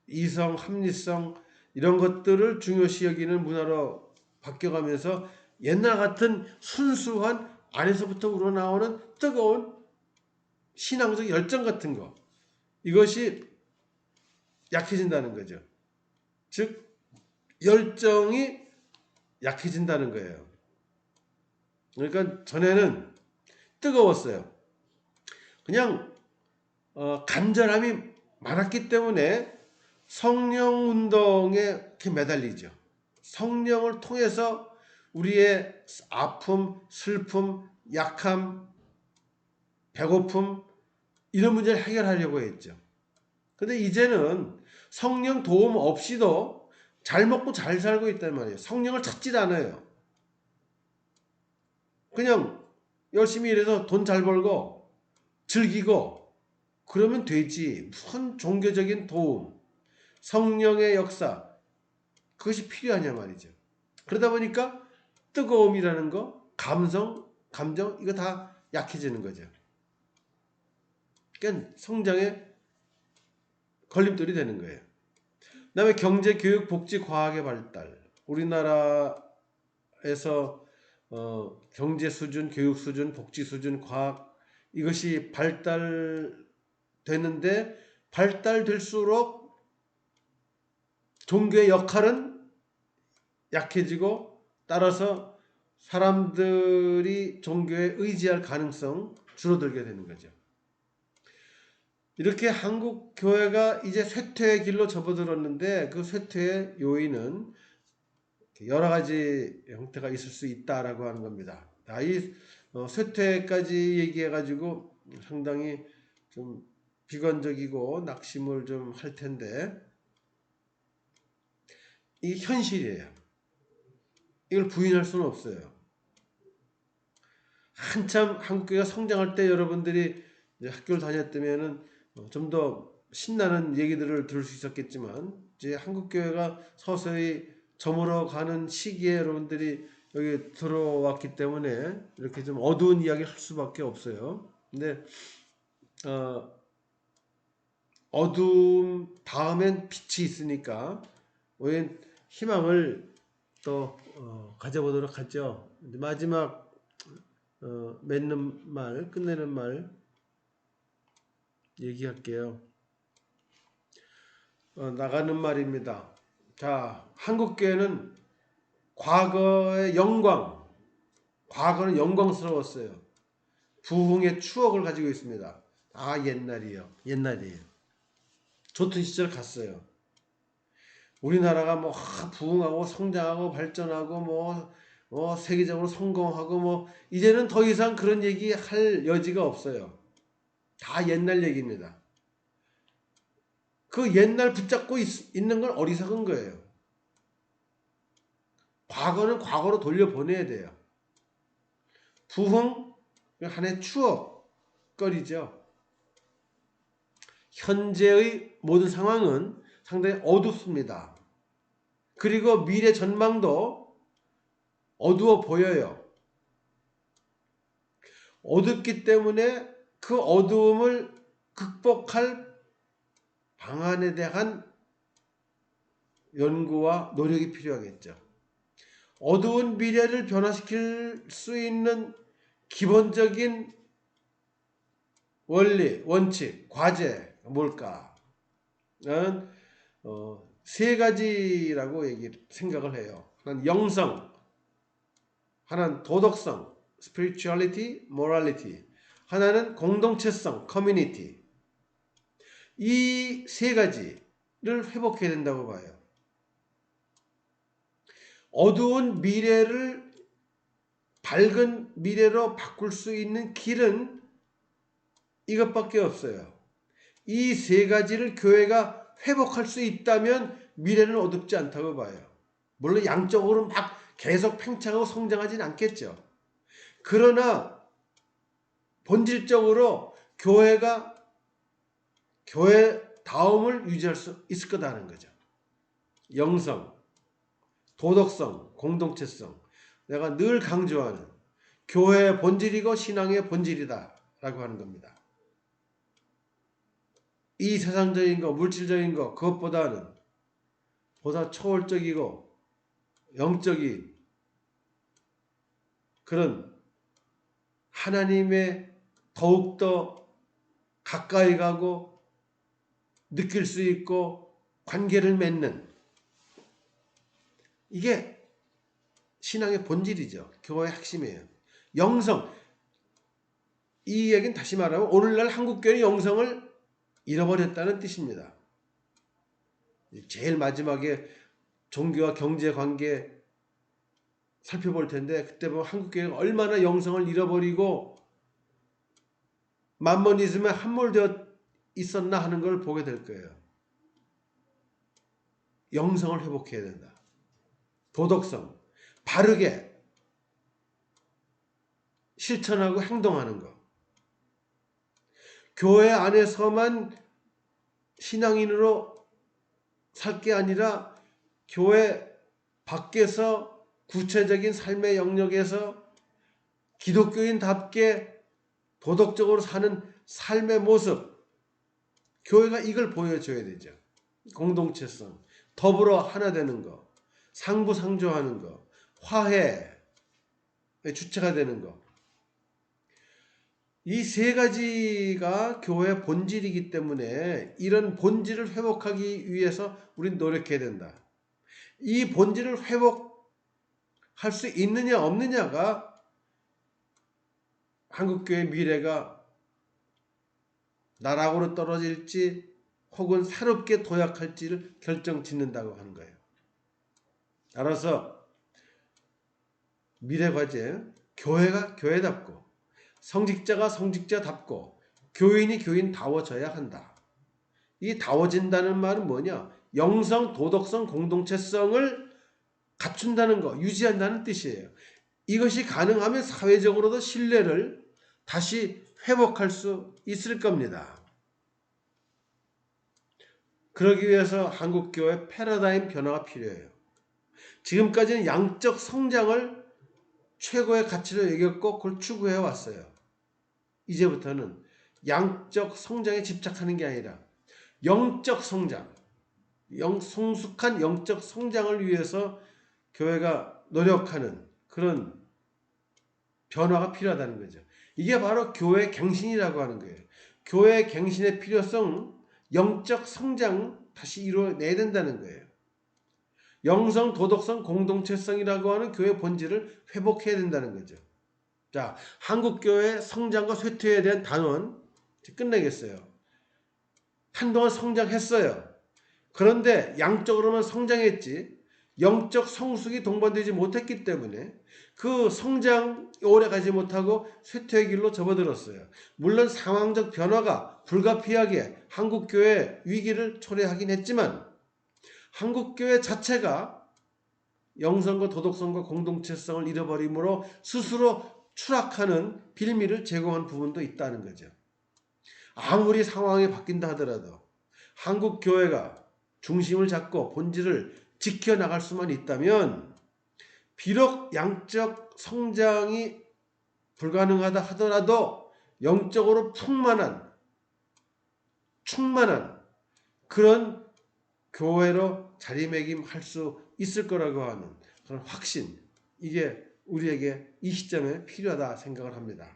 이성, 합리성 이런 것들을 중요시 여기는 문화로 바뀌어가면서 옛날 같은 순수한 안에서부터 우러나오는 뜨거운 신앙적 열정 같은 거, 이것이 약해진다는 거죠. 즉 열정이 약해진다는 거예요. 그러니까 전에는 뜨거웠어요. 그냥 간절함이 많았기 때문에 성령 운동에 이렇게 매달리죠. 성령을 통해서 우리의 아픔, 슬픔, 약함, 배고픔 이런 문제를 해결하려고 했죠. 근데 이제는 성령 도움 없이도 잘 먹고 잘 살고 있단 말이에요. 성령을 찾질 않아요. 그냥 열심히 일해서 돈 잘 벌고 즐기고 그러면 되지. 무슨 종교적인 도움, 성령의 역사 그것이 필요하냐 말이죠. 그러다 보니까 뜨거움이라는 거, 감성, 감정 이거 다 약해지는 거죠. 그러니까 성장에 걸림돌이 되는 거예요. 그 다음에 경제, 교육, 복지, 과학의 발달. 우리나라에서 경제 수준, 교육 수준, 복지 수준, 과학 이것이 발달되는데 발달될수록 종교의 역할은 약해지고 따라서 사람들이 종교에 의지할 가능성 줄어들게 되는 거죠. 이렇게 한국 교회가 이제 쇠퇴의 길로 접어들었는데 그 쇠퇴의 요인은 여러 가지 형태가 있을 수 있다라고 하는 겁니다. 이 쇠퇴까지 얘기해가지고 상당히 좀 비관적이고 낙심을 좀 할 텐데 이게 현실이에요. 이걸 부인할 수는 없어요. 한참 한국교회가 성장할 때 여러분들이 이제 학교를 다녔다면은 좀 더 신나는 얘기들을 들을 수 있었겠지만 이제 한국교회가 서서히 저물어 가는 시기에 여러분들이 여기 들어왔기 때문에 이렇게 좀 어두운 이야기를 할 수밖에 없어요. 근데 어두움 다음엔 빛이 있으니까 우리는 희망을 또 가져보도록 하죠. 마지막 맺는 말, 끝내는 말 얘기할게요. 나가는 말입니다. 자, 한국교회는 과거의 영광, 과거는 영광스러웠어요. 부흥의 추억을 가지고 있습니다. 아, 옛날이에요. 옛날이에요. 좋던 시절 갔어요. 우리나라가 뭐 부흥하고 성장하고 발전하고 세계적으로 성공하고 이제는 더 이상 그런 얘기 할 여지가 없어요. 다 옛날 얘기입니다. 그 옛날 붙잡고 있는 건 어리석은 거예요. 과거는 과거로 돌려보내야 돼요. 부흥, 하나의 추억거리죠. 현재의 모든 상황은 상당히 어둡습니다. 그리고 미래 전망도 어두워 보여요. 어둡기 때문에 그 어두움을 극복할 방안에 대한 연구와 노력이 필요하겠죠. 어두운 미래를 변화시킬 수 있는 기본적인 원리, 원칙, 과제 뭘까? 나는 세 가지라고 생각을 해요. 하나는 영성, 하나는 도덕성, spirituality, morality, 하나는 공동체성, community. 이 세 가지를 회복해야 된다고 봐요. 어두운 미래를 밝은 미래로 바꿀 수 있는 길은 이것밖에 없어요. 이 세 가지를 교회가 회복할 수 있다면 미래는 어둡지 않다고 봐요. 물론 양적으로 막 계속 팽창하고 성장하진 않겠죠. 그러나 본질적으로 교회가 교회다움을 유지할 수 있을 거다는 거죠. 영성, 도덕성, 공동체성. 내가 늘 강조하는 교회의 본질이고 신앙의 본질이다 라고 하는 겁니다. 이 세상적인 거, 물질적인 거, 그것보다는 보다 초월적이고 영적인 그런 하나님의 더욱더 가까이 가고 느낄 수 있고 관계를 맺는, 이게 신앙의 본질이죠. 교회의 핵심이에요. 영성, 이 얘기는 다시 말하면 오늘날 한국교회는 영성을 잃어버렸다는 뜻입니다. 제일 마지막에 종교와 경제 관계 살펴볼 텐데, 그때 보면 한국교회가 얼마나 영성을 잃어버리고 만모니즘에 함몰되어 있었나 하는 걸 보게 될 거예요. 영성을 회복해야 된다. 도덕성, 바르게 실천하고 행동하는 것. 교회 안에서만 신앙인으로 살 게 아니라 교회 밖에서 구체적인 삶의 영역에서 기독교인답게 도덕적으로 사는 삶의 모습, 교회가 이걸 보여줘야 되죠. 공동체성, 더불어 하나 되는 거, 상부상조하는 거, 화해의 주체가 되는 거. 이 세 가지가 교회의 본질이기 때문에 이런 본질을 회복하기 위해서 우린 노력해야 된다. 이 본질을 회복할 수 있느냐 없느냐가 한국교회의 미래가 나락으로 떨어질지 혹은 새롭게 도약할지를 결정짓는다고 하는 거예요. 따라서 미래과제, 교회가 교회답고 성직자가 성직자답고 교인이 교인다워져야 한다. 이 다워진다는 말은 뭐냐? 영성, 도덕성, 공동체성을 갖춘다는 거, 유지한다는 뜻이에요. 이것이 가능하면 사회적으로도 신뢰를 다시 회복할 수 있을 겁니다. 그러기 위해서 한국교회 패러다임 변화가 필요해요. 지금까지는 양적 성장을 최고의 가치로 여겼고 그걸 추구해 왔어요. 이제부터는 양적 성장에 집착하는 게 아니라 영적 성장, 성숙한 영적 성장을 위해서 교회가 노력하는 그런 변화가 필요하다는 거죠. 이게 바로 교회 갱신이라고 하는 거예요. 교회 갱신의 필요성, 영적 성장 다시 이루어내야 된다는 거예요. 영성, 도덕성, 공동체성이라고 하는 교회 본질을 회복해야 된다는 거죠. 자, 한국교회 성장과 쇠퇴에 대한 단원 끝내겠어요. 한동안 성장했어요. 그런데 양적으로만 성장했지 영적 성숙이 동반되지 못했기 때문에 그 성장 오래 가지 못하고 쇠퇴의 길로 접어들었어요. 물론 상황적 변화가 불가피하게 한국교회 위기를 초래하긴 했지만 한국교회 자체가 영성과 도덕성과 공동체성을 잃어버림으로 스스로 추락하는 빌미를 제공한 부분도 있다는 거죠. 아무리 상황이 바뀐다 하더라도 한국교회가 중심을 잡고 본질을 지켜나갈 수만 있다면 비록 양적 성장이 불가능하다 하더라도 영적으로 충만한 그런 교회로 자리매김할 수 있을 거라고 하는 그런 확신, 이게 우리에게 이 시점에 필요하다 생각을 합니다.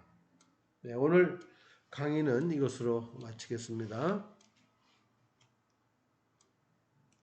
네, 오늘 강의는 이것으로 마치겠습니다.